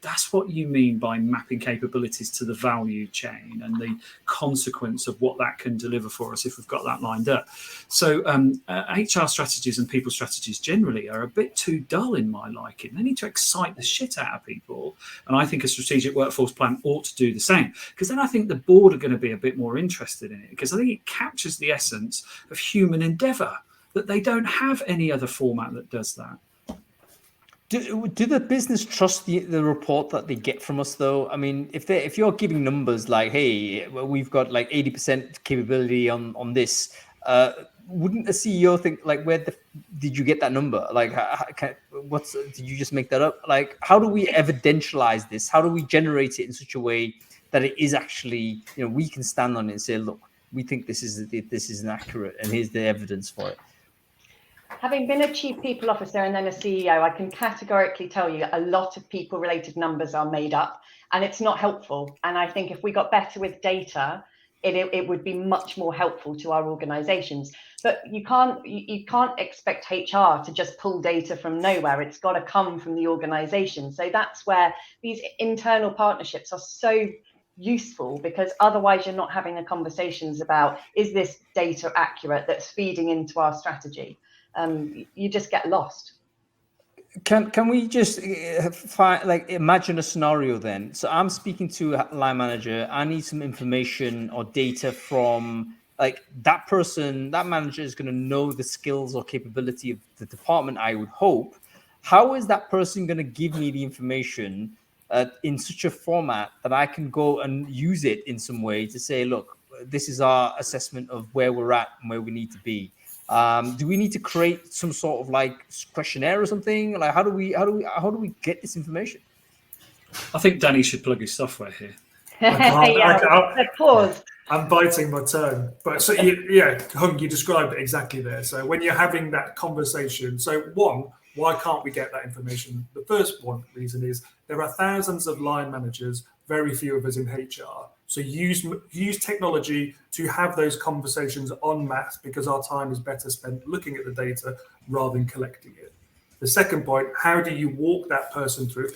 S3: that's what you mean by mapping capabilities to the value chain and the consequence of what that can deliver for us if we've got that lined up. So HR strategies and people strategies generally are a bit too dull in my liking. They need to excite the shit out of people. And I think a strategic workforce plan ought to do the same, because then I think the board are going to be a bit more interested in it, because I think it captures the essence of human endeavour, that they don't have any other format that does that.
S1: Do the business trust the report that they get from us though? I mean, if you're giving numbers like, hey, well, we've got like 80% capability on this, wouldn't a CEO think like, did you get that number? Like, did you just make that up? Like, how do we evidentialize this? How do we generate it in such a way that it is actually, we can stand on it and say, look, we think this is inaccurate, and here's the evidence for it.
S4: Having been a chief people officer and then a CEO, I can categorically tell you a lot of people related numbers are made up, and it's not helpful. And I think if we got better with data, it would be much more helpful to our organizations. But you can't expect HR to just pull data from nowhere. It's got to come from the organization. So that's where these internal partnerships are so useful, because otherwise you're not having the conversations about, is this data accurate that's feeding into our strategy? You just get lost.
S1: Can we just imagine a scenario then? So I'm speaking to a line manager. I need some information or data from that person. That manager is going to know the skills or capability of the department, I would hope. How is that person going to give me the information in such a format that I can go and use it in some way to say, look, this is our assessment of where we're at and where we need to be? Do we need to create some sort of questionnaire or something? Like, how do we get this information?
S3: I think Danny should plug his software here.
S4: Pause.
S5: I'm biting my tongue, but so Hung, you described it exactly there. So when you're having that conversation, so one, why can't we get that information? The first reason is there are thousands of line managers, very few of us in HR. So use technology to have those conversations en masse, because our time is better spent looking at the data rather than collecting it. The second point, how do you walk that person through?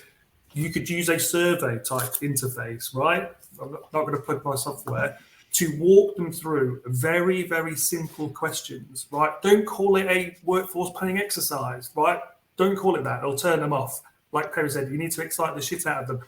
S5: You could use a survey type interface, right? I'm not going to plug my software, to walk them through very, very simple questions, right? Don't call it a workforce planning exercise, right? Don't call it that. It'll turn them off. Like Perry said, you need to excite the shit out of them.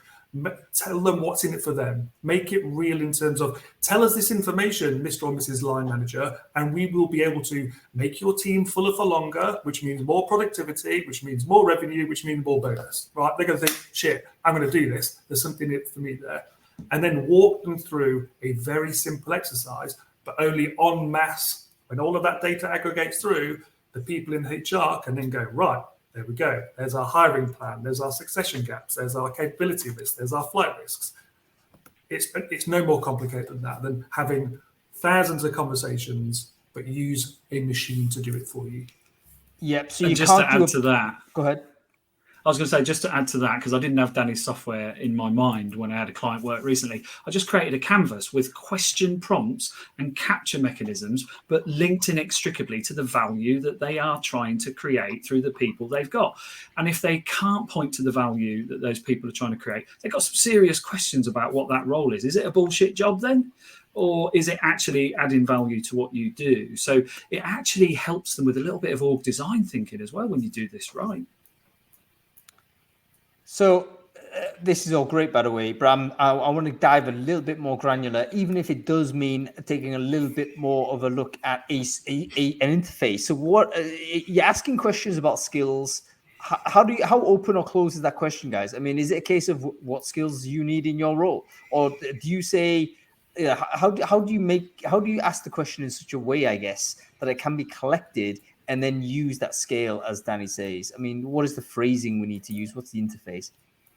S5: Tell them what's in it for them. Make it real in terms of, tell us this information, Mr. or Mrs. Line Manager, and we will be able to make your team fuller for longer, which means more productivity, which means more revenue, which means more bonus, right? They're going to think, shit, I'm going to do this. There's something in it for me there. And then walk them through a very simple exercise, but only en masse. When all of that data aggregates through, the people in HR can then go, right, there we go. There's our hiring plan. There's our succession gaps. There's our capability list. There's our flight risks. It's no more complicated than that, than having thousands of conversations, but use a machine to do it for you.
S1: Yep. So
S3: and
S1: you
S3: just
S1: can't
S3: to add to that.
S1: Go ahead.
S3: I was going to say, just to add to that, because I didn't have Danny's software in my mind when I had a client work recently, I just created a canvas with question prompts and capture mechanisms, but linked inextricably to the value that they are trying to create through the people they've got. And if they can't point to the value that those people are trying to create, they've got some serious questions about what that role is. Is it a bullshit job then? Or is it actually adding value to what you do? So it actually helps them with a little bit of org design thinking as well when you do this right.
S1: So this is all great, by the way, but I want to dive a little bit more granular, even if it does mean taking a little bit more of a look at an interface. So what you're asking questions about skills. How open or close is that question, guys? I mean, is it a case of what skills you need in your role, or do you say, how do you ask the question in such a way, I guess, that it can be collected and then use that scale, as Danny says? I mean, what is the phrasing we need to use? What's the interface?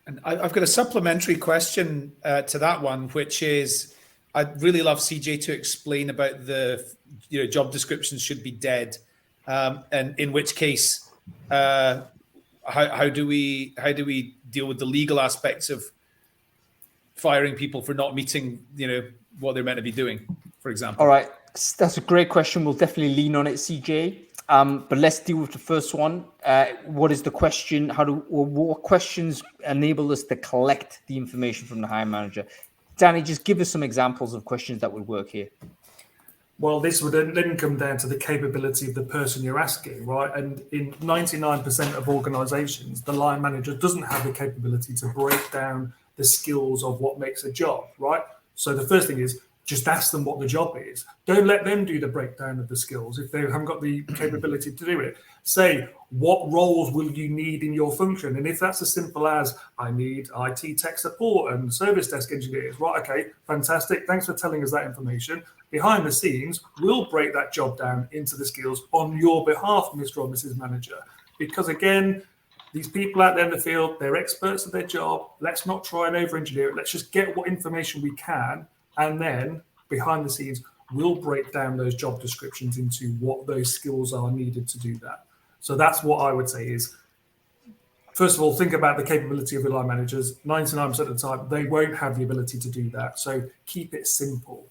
S2: And I've got a supplementary question to that one, which is, I'd really love CJ to explain about the job descriptions should be dead, and in which case, how do we deal with the legal aspects of firing people for not meeting what they're meant to be doing, for example?
S1: All right, that's a great question. We'll definitely lean on it, CJ. But let's deal with the first one. What is the question? What questions enable us to collect the information from the hiring manager? Danny, just give us some examples of questions that would work here.
S5: Well, this would then come down to the capability of the person you're asking, right? And in 99% of organizations, the line manager doesn't have the capability to break down the skills of what makes a job, right? So the first thing is, Just ask them what the job is. Don't let them do the breakdown of the skills if they haven't got the capability to do it. Say, what roles will you need in your function? And if that's as simple as, I need IT tech support and service desk engineers, right, okay, fantastic. Thanks for telling us that information. Behind the scenes, we'll break that job down into the skills on your behalf, Mr. or Mrs. Manager. Because again, these people out there in the field, they're experts at their job. Let's not try and over-engineer it. Let's just get what information we can. And then behind the scenes, we'll break down those job descriptions into what those skills are needed to do that. So that's what I would say is, first of all, think about the capability of your line managers. 99% of the time, they won't have the ability to do that. So keep it simple.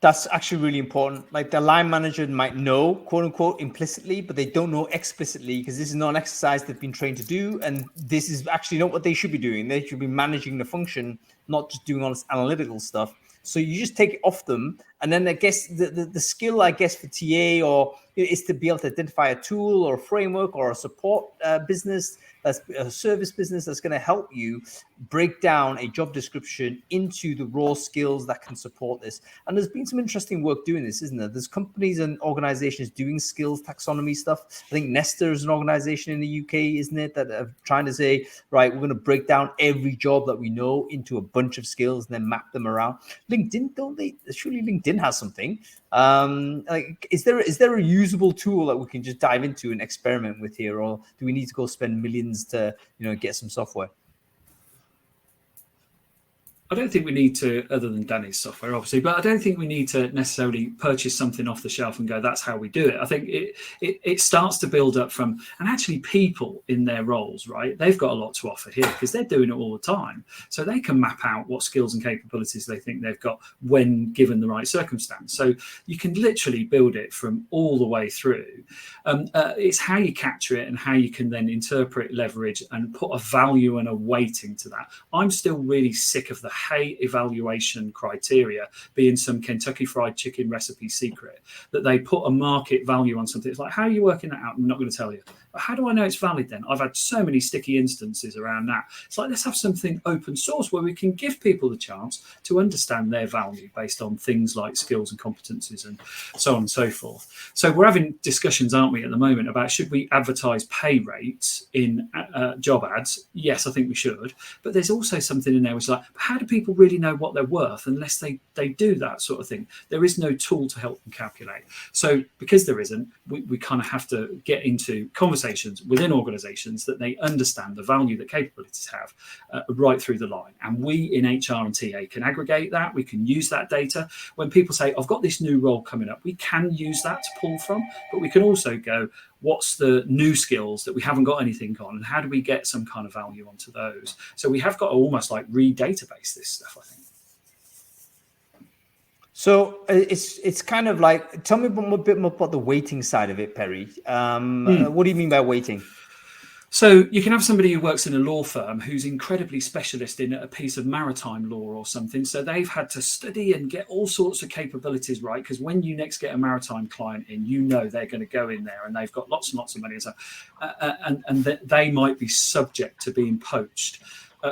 S1: That's actually really important. Like the line manager might know, quote unquote, implicitly, but they don't know explicitly because this is not an exercise they've been trained to do. And this is actually not what they should be doing. They should be managing the function, not just doing all this analytical stuff. So you just take it off them. And then I guess the skill, I guess, for TA or is to be able to identify a tool or a framework or a support business, that's a service business that's going to help you break down a job description into the raw skills that can support this. And there's been some interesting work doing this, isn't there? There's companies and organizations doing skills taxonomy stuff. I think Nesta is an organization in the UK, isn't it, that are trying to say, right, we're going to break down every job that we know into a bunch of skills and then map them around. LinkedIn, don't they? Surely LinkedIn has something. Like, is there a usable tool that we can just dive into and experiment with here, or do we need to go spend millions to get some software?
S3: I don't think we need to, other than Danny's software, obviously, but I don't think we need to necessarily purchase something off the shelf and go, that's how we do it. I think it starts to build up from, and actually people in their roles, right? They've got a lot to offer here because they're doing it all the time. So they can map out what skills and capabilities they think they've got when given the right circumstance. So you can literally build it from all the way through. It's how you capture it and how you can then interpret, leverage, and put a value and a weighting to that. I'm still really sick of the hate evaluation criteria being some Kentucky Fried Chicken recipe secret that they put a market value on something. It's like, how are you working that out? I'm not going to tell you. But how do I know it's valid then? I've had so many sticky instances around that. It's like, let's have something open source where we can give people the chance to understand their value based on things like skills and competencies and so on and so forth. So we're having discussions, aren't we, at the moment about should we advertise pay rates in job ads? Yes, I think we should. But there's also something in there which is like, how do people really know what they're worth unless they do that sort of thing? There is no tool to help them calculate. So because there isn't, we kind of have to get into conversations within organizations that they understand the value that capabilities have right through the line. And we in HR and TA can aggregate that. We can use that data. When people say, I've got this new role coming up, we can use that to pull from, but we can also go, what's the new skills that we haven't got anything on, and how do we get some kind of value onto those? So we have got to almost like re-database this stuff, I think.
S1: So it's kind of like, tell me a bit more about the weighting side of it, Perry. What do you mean by weighting?
S3: So you can have somebody who works in a law firm who's incredibly specialist in a piece of maritime law or something. So they've had to study and get all sorts of capabilities right, because when you next get a maritime client in, they're going to go in there and they've got lots and lots of money. And they might be subject to being poached.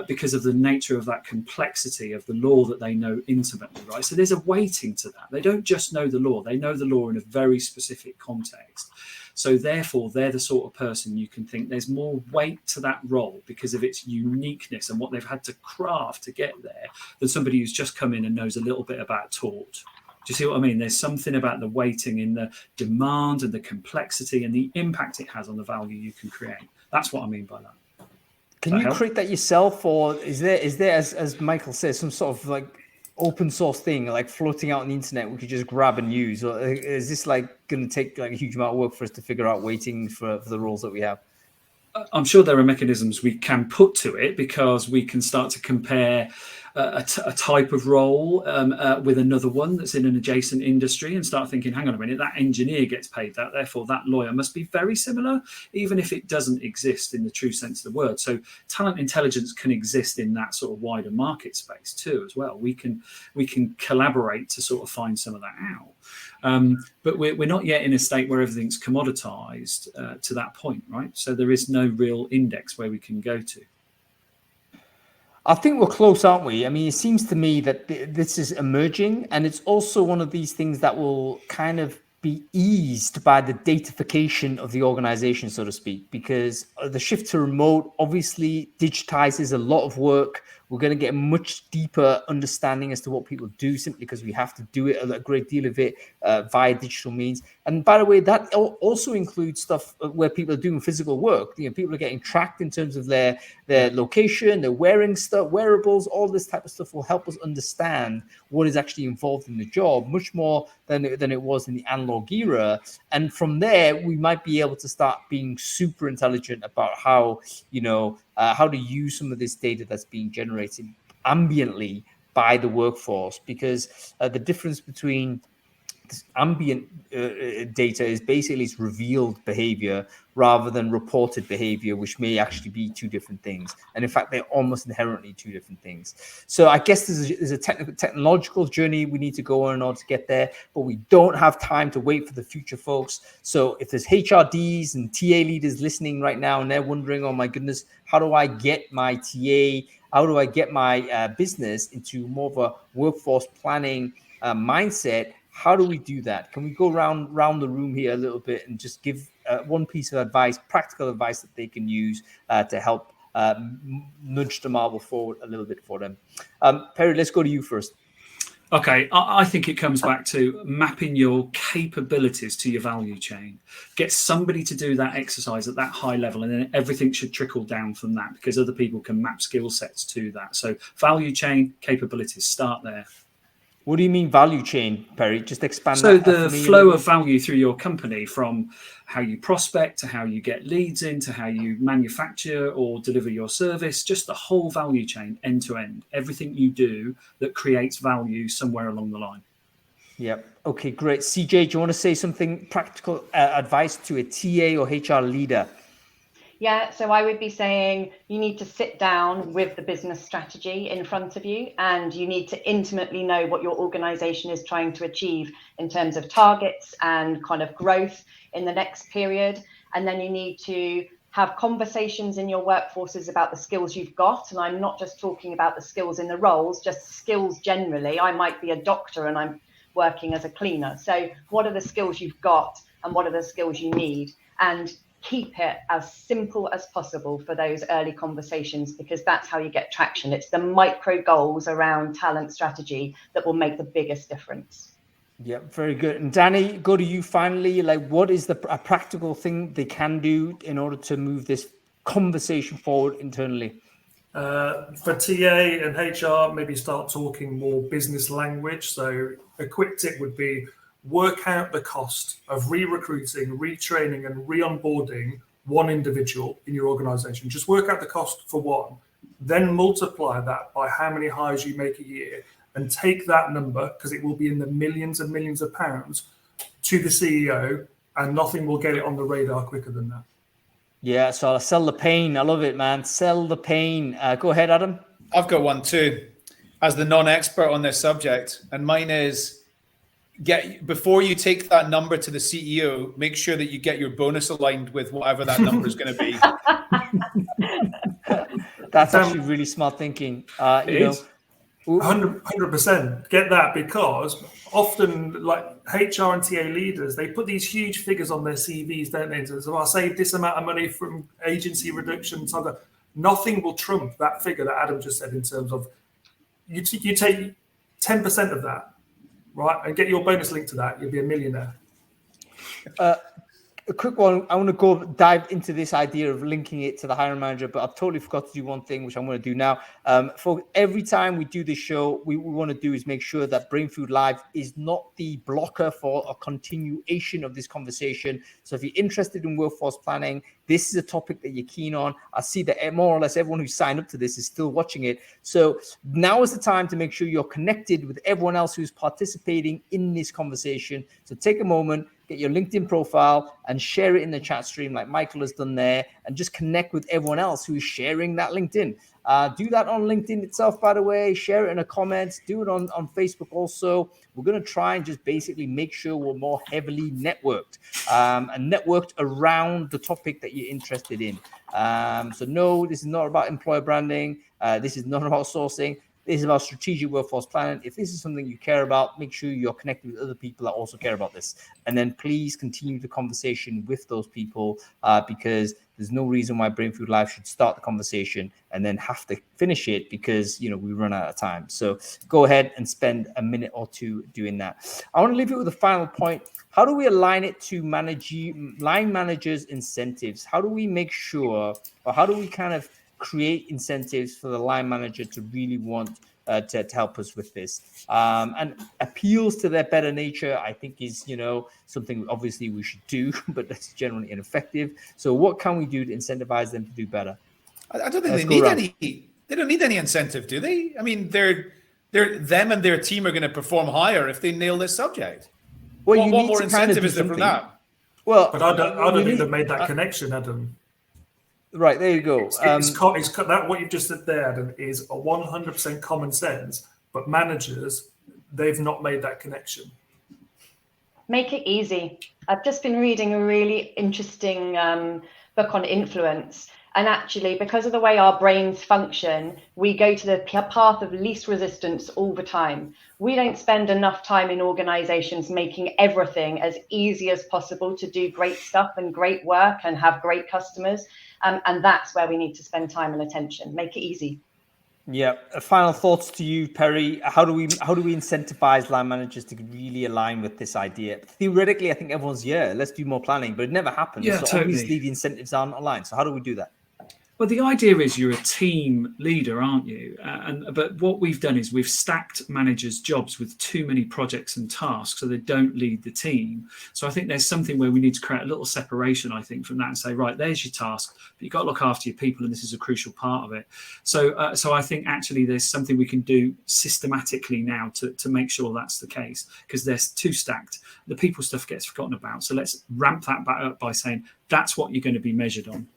S3: Because of the nature of that complexity of the law that they know intimately, right? So there's a weighting to that. They don't just know the law, they know the law in a very specific context. So therefore, they're the sort of person you can think there's more weight to that role because of its uniqueness and what they've had to craft to get there than somebody who's just come in and knows a little bit about tort. Do you see what I mean? There's something about the weighting in the demand and the complexity and the impact it has on the value you can create. That's what I mean by that.
S1: Can you create that yourself, or is there as Michael says, some sort of like open source thing like floating out on the internet we could just grab and use, or is this like going to take like a huge amount of work for us to figure out weighting for the roles that we have?
S3: I'm sure there are mechanisms we can put to it because we can start to compare a type of role with another one that's in an adjacent industry and start thinking, hang on a minute, that engineer gets paid that, therefore that lawyer must be very similar, even if it doesn't exist in the true sense of the word. So talent intelligence can exist in that sort of wider market space too as well. We can collaborate to sort of find some of that out. But we're not yet in a state where everything's commoditized to that point, right? So there is no real index where we can go to.
S1: I think we're close, aren't we? I mean, it seems to me that this is emerging, and it's also one of these things that will kind of be eased by the datafication of the organization, so to speak, because the shift to remote obviously digitizes a lot of work. We're going to get a much deeper understanding as to what people do simply because we have to do it, a great deal of it via digital means. And by the way, that also includes stuff where people are doing physical work. You know, people are getting tracked in terms of their location, they're wearing stuff, wearables, all this type of stuff will help us understand what is actually involved in the job, much more than it was in the analog era. And from there, we might be able to start being super intelligent about how, how to use some of this data that's being generated ambiently by the workforce, because the difference between this ambient data is basically it's revealed behavior rather than reported behavior, which may actually be two different things. And in fact, they're almost inherently two different things. So I guess there's a technological journey we need to go on in order to get there, but we don't have time to wait for the future, folks. So if there's HRDs and TA leaders listening right now and they're wondering, oh my goodness, how do I get my TA? How do I get my business into more of a workforce planning mindset? How do we do that? Can we go round the room here a little bit and just give one piece of advice, practical advice that they can use to help nudge the marble forward a little bit for them? Perry, let's go to you first.
S3: Okay, I think it comes back to mapping your capabilities to your value chain. Get somebody to do that exercise at that high level, and then everything should trickle down from that because other people can map skill sets to that. So value chain, capabilities, start there.
S1: What do you mean value chain, Perry? Just expand
S3: so
S1: that.
S3: So the flow of value through your company, from how you prospect to how you get leads in to how you manufacture or deliver your service, just the whole value chain end to end, everything you do that creates value somewhere along the line.
S1: Yep. Okay, great. CJ, do you want to say something practical advice to a TA or HR leader?
S4: Yeah, so I would be saying you need to sit down with the business strategy in front of you, and you need to intimately know what your organization is trying to achieve in terms of targets and kind of growth in the next period. And then you need to have conversations in your workforces about the skills you've got. And I'm not just talking about the skills in the roles, just skills generally. I might be a doctor and I'm working as a cleaner. So what are the skills you've got and what are the skills you need? And keep it as simple as possible for those early conversations, because that's how you get traction. It's the micro goals around talent strategy that will make the biggest difference.
S1: Yeah, very good. And Danny, go to you finally. Like, what is a practical thing they can do in order to move this conversation forward internally?
S5: For TA and HR, maybe start talking more business language. So a quick tip would be work out the cost of re-recruiting, retraining and re-onboarding one individual in your organization. Just work out the cost for one, then multiply that by how many hires you make a year, and take that number, because it will be in the millions and millions of pounds, to the CEO, and nothing will get it on the radar quicker than that.
S1: Yeah, so I'll sell the pain. I love it, man. Sell the pain. Go ahead, Adam.
S2: I've got one too, as the non-expert on this subject, and mine is, before you take that number to the CEO, make sure that you get your bonus aligned with whatever that number is going to be.
S1: That's actually really smart thinking.
S5: 100% get that, because often, like HR and TA leaders, they put these huge figures on their CVs, don't they? So I saved this amount of money from agency reduction. So nothing will trump that figure that Adam just said, in terms of you take 10% of that, right, and get your bonus linked to that, you'll be a millionaire.
S1: A quick one. I want to go dive into this idea of linking it to the hiring manager, but I've totally forgot to do one thing, which I'm going to do now. For every time we do this show, we want to do is make sure that Brainfood Live is not the blocker for a continuation of this conversation. So if you're interested in workforce planning, this is a topic that you're keen on. I see that more or less everyone who signed up to this is still watching it. So now is the time to make sure you're connected with everyone else who's participating in this conversation. So take a moment, get your LinkedIn profile and share it in the chat stream like Michael has done there, and just connect with everyone else who is sharing that LinkedIn. Do that on LinkedIn itself, by the way. Share it in the comments. Do it on Facebook also. We're going to try and just basically make sure we're more heavily networked and networked around the topic that you're interested in. So no, this is not about employer branding. This is not about sourcing. This is about strategic workforce planning. If this is something you care about, make sure you're connected with other people that also care about this. And then please continue the conversation with those people because there's no reason why Brainfood Live should start the conversation and then have to finish it because, we run out of time. So go ahead and spend a minute or two doing that. I want to leave you with a final point. How do we align it to line managers' incentives? How do we make sure, or how do we kind of create incentives for the line manager to really want to help us with this, and appeals to their better nature, I think is, something obviously we should do, but that's generally ineffective. So what can we do to incentivize them to do better?
S2: I don't think they don't need any incentive, do they? I mean, them and their team are going to perform higher if they nail this subject.
S1: Well,
S2: what more incentive is there from that?
S1: Well,
S5: but I don't think they've made that connection, Adam.
S1: Right, there you go.
S5: It's that what you've just said there, Adam, is a 100% common sense, but managers, they've not made that connection.
S4: Make it easy. I've just been reading a really interesting book on influence. And actually, because of the way our brains function, we go to the path of least resistance all the time. We don't spend enough time in organizations making everything as easy as possible to do great stuff and great work and have great customers. And that's where we need to spend time and attention. Make it easy.
S1: Yeah. Final thoughts to you, Perry. How do we incentivize line managers to really align with this idea? Theoretically, I think everyone's let's do more planning, but it never happens.
S3: Yeah,
S1: so
S3: totally.
S1: Obviously the incentives aren't aligned. So how do we do that?
S3: Well, the idea is you're a team leader, aren't you? But what we've done is we've stacked managers' jobs with too many projects and tasks, so they don't lead the team. So I think there's something where we need to create a little separation, I think, from that and say, right, there's your task, but you've got to look after your people, and this is a crucial part of it. So I think actually there's something we can do systematically now to make sure that's the case, because they're too stacked. The people stuff gets forgotten about. So let's ramp that back up by saying that's what you're going to be measured on.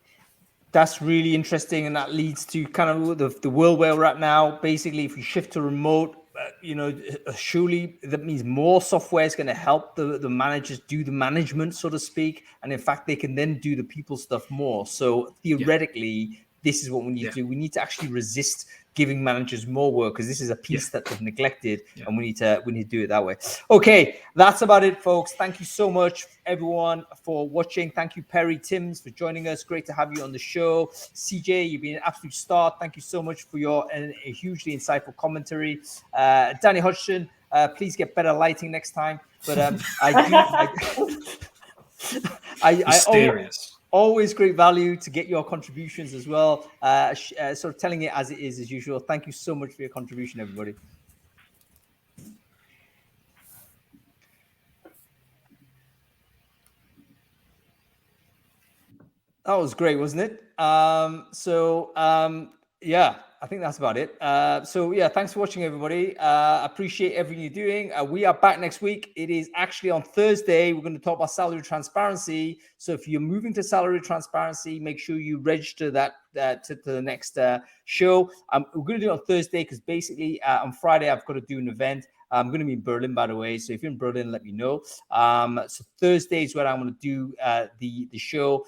S1: That's really interesting, and that leads to kind of the world where we're at now. Basically, if we shift to remote, surely that means more software is going to help the managers do the management, so to speak, and in fact, they can then do the people stuff more. So theoretically, this is what we need to do. We need to actually resist giving managers more work, because this is a piece that they've neglected, and we need to do it that way. Okay, that's about it, folks. Thank you so much, everyone, for watching. Thank you, Perry Timms, for joining us. Great to have you on the show. CJ, you've been an absolute star. Thank you so much for your a hugely insightful commentary. Danny Hodgson, please get better lighting next time. But
S3: Mysterious.
S1: Always great value to get your contributions as well. Sort of telling it as it is as usual. Thank you so much for your contribution, everybody. That was great, wasn't it? Yeah, I think that's about it. Thanks for watching, everybody. Appreciate everything you're doing. We are back next week. It is actually on Thursday. We're going to talk about salary transparency. So if you're moving to salary transparency, make sure you register that to the next show. We're going to do it on Thursday because basically on Friday, I've got to do an event. I'm going to be in Berlin, by the way. So if you're in Berlin, let me know. So Thursday is when I'm going to do the show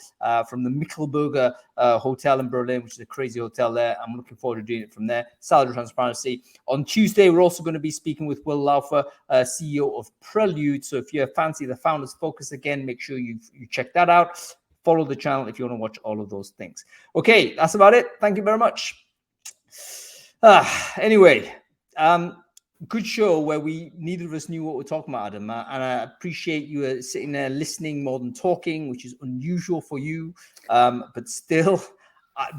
S1: from the Michelberger Hotel in Berlin, which is a crazy hotel there. I'm looking forward to doing it from there. Salary transparency. On Tuesday, we're also going to be speaking with Will Laufer, CEO of Prelude. So if you fancy the Founders Focus again, make sure you check that out. Follow the channel if you want to watch all of those things. Okay, that's about it. Thank you very much. Anyway, good show where neither of us knew what we're talking about, Adam. And I appreciate you sitting there listening more than talking, which is unusual for you. But still,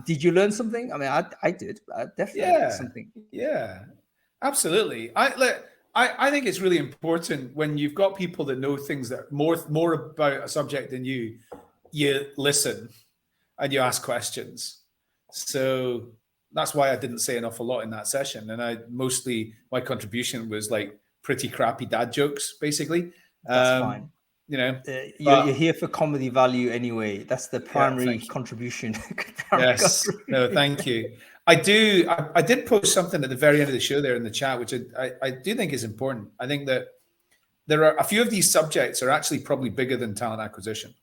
S1: did you learn something? I mean, I did. Definitely learned something.
S2: Yeah, absolutely. I think it's really important when you've got people that know things that more about a subject than you listen and you ask questions. So that's why I didn't say an awful lot in that session. And my contribution was like pretty crappy dad jokes, basically.
S1: That's fine. You're here for comedy value anyway. That's the primary contribution.
S2: Yes. No, thank you. I did post something at the very end of the show there in the chat, which I do think is important. I think that there are a few of these subjects are actually probably bigger than talent acquisition.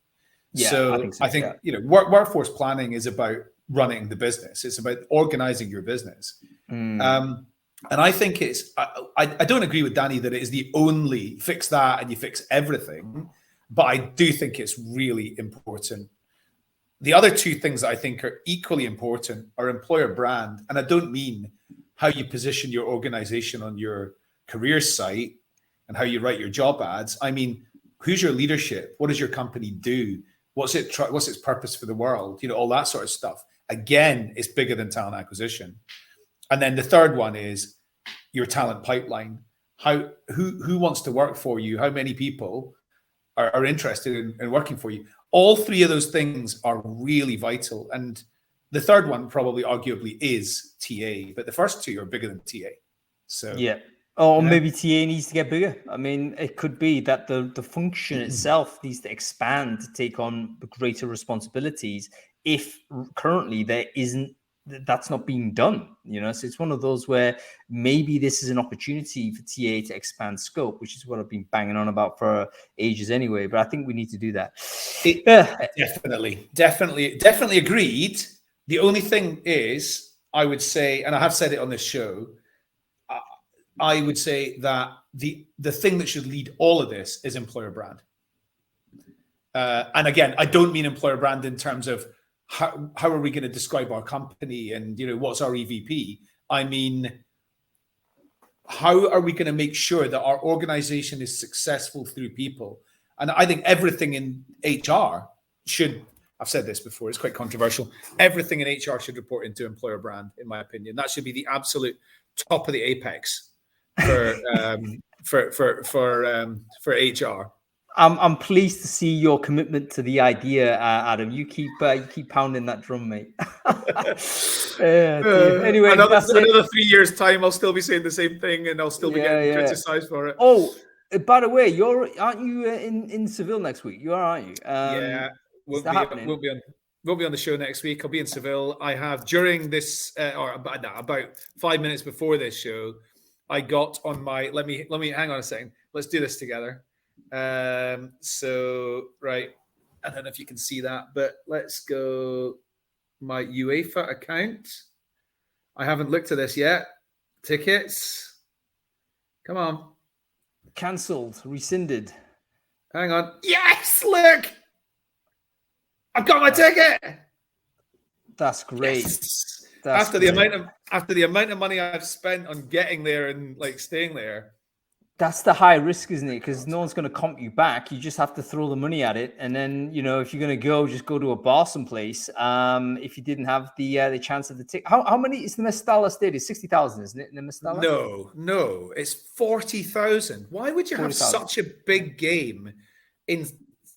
S2: Yeah, so I think workforce planning is about running the business. It's about organizing your business. And I think I don't agree with Danny that it is the only fix that and you fix everything, but I do think it's really important. The other two things that I think are equally important are employer brand. And I don't mean how you position your organization on your career site and how you write your job ads. I mean, who's your leadership? What does your company do? What's its purpose for the world? All that sort of stuff. Again, it's bigger than talent acquisition. And then the third one is your talent pipeline. Who wants to work for you? How many people are interested in working for you? All three of those things are really vital. And the third one probably arguably is TA, but the first two are bigger than TA. So
S1: yeah. Or maybe TA needs to get bigger. I mean, it could be that the function itself needs to expand to take on greater responsibilities if currently that's not being done, So it's one of those where maybe this is an opportunity for TA to expand scope, which is what I've been banging on about for ages anyway. But I think we need to do that.
S2: Definitely agreed. The only thing is, I would say, and I have said it on this show, I would say that the thing that should lead all of this is employer brand. And again, I don't mean employer brand in terms of how are we going to describe our company and what's our EVP. I mean, how are we going to make sure that our organization is successful through people? And I think everything in HR should, I've said this before, it's quite controversial. Everything in HR should report into employer brand, in my opinion. That should be the absolute top of the apex for HR.
S1: I'm pleased to see your commitment to the idea, Adam. You keep pounding that drum, mate. Anyway,
S2: another 3 years' time, I'll still be saying the same thing, and I'll still be getting criticized for it.
S1: Oh, by the way, aren't you in Seville next week? You are, aren't you?
S2: Won't be on the show next week. I'll be in Seville. I have during this, or about 5 minutes before this show, I got on my. Let me hang on a second. Let's do this together. So right, I don't know if you can see that, but let's go my UEFA account. I haven't looked at this yet. Tickets, come on.
S1: Cancelled, rescinded.
S2: Hang on. Yes, look, I've got my ticket.
S1: That's great.
S2: Yes. After the amount of money I've spent on getting there and staying there.
S1: That's the high risk, isn't it? Because no one's going to comp you back. You just have to throw the money at it, and then if you're going to go, just go to a bar someplace. If you didn't have the chance of the ticket, how many is the Mestalla Stadium? 60,000, isn't it? In the Mestalla?
S2: No, it's 40,000. Why would you 40, have such a big game in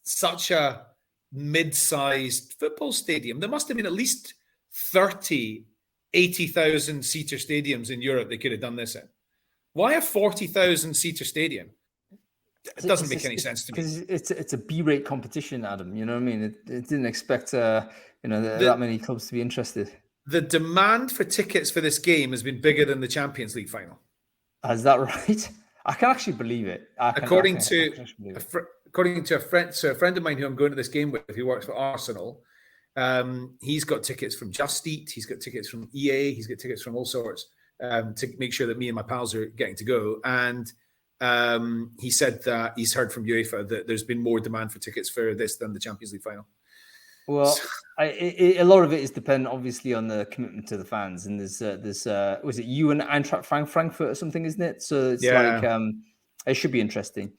S2: such a mid-sized football stadium? There must have been at least 30 80,000 seater stadiums in Europe they could have done this in. Why a 40,000 seater stadium? It doesn't make any sense to me.
S1: Because it's a B-rate competition, Adam. You know what I mean? It didn't expect that many clubs to be interested.
S2: The demand for tickets for this game has been bigger than the Champions League final.
S1: Is that right? I can actually believe it.
S2: According to a friend of mine who I'm going to this game with, who works for Arsenal, he's got tickets from Just Eat, he's got tickets from EA, he's got tickets from all sorts. To make sure that me and my pals are getting to go. And he said that he's heard from UEFA that there's been more demand for tickets for this than the Champions League final.
S1: Well, a lot of it is dependent, obviously, on the commitment to the fans. And there's was it you and Eintracht Frankfurt or something, isn't it? So it's it should be interesting.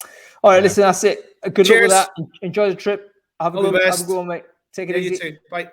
S1: All right, listen, that's it. Good luck with that. Enjoy the trip. Have a good one, mate. Take it easy.
S2: You too. Bye.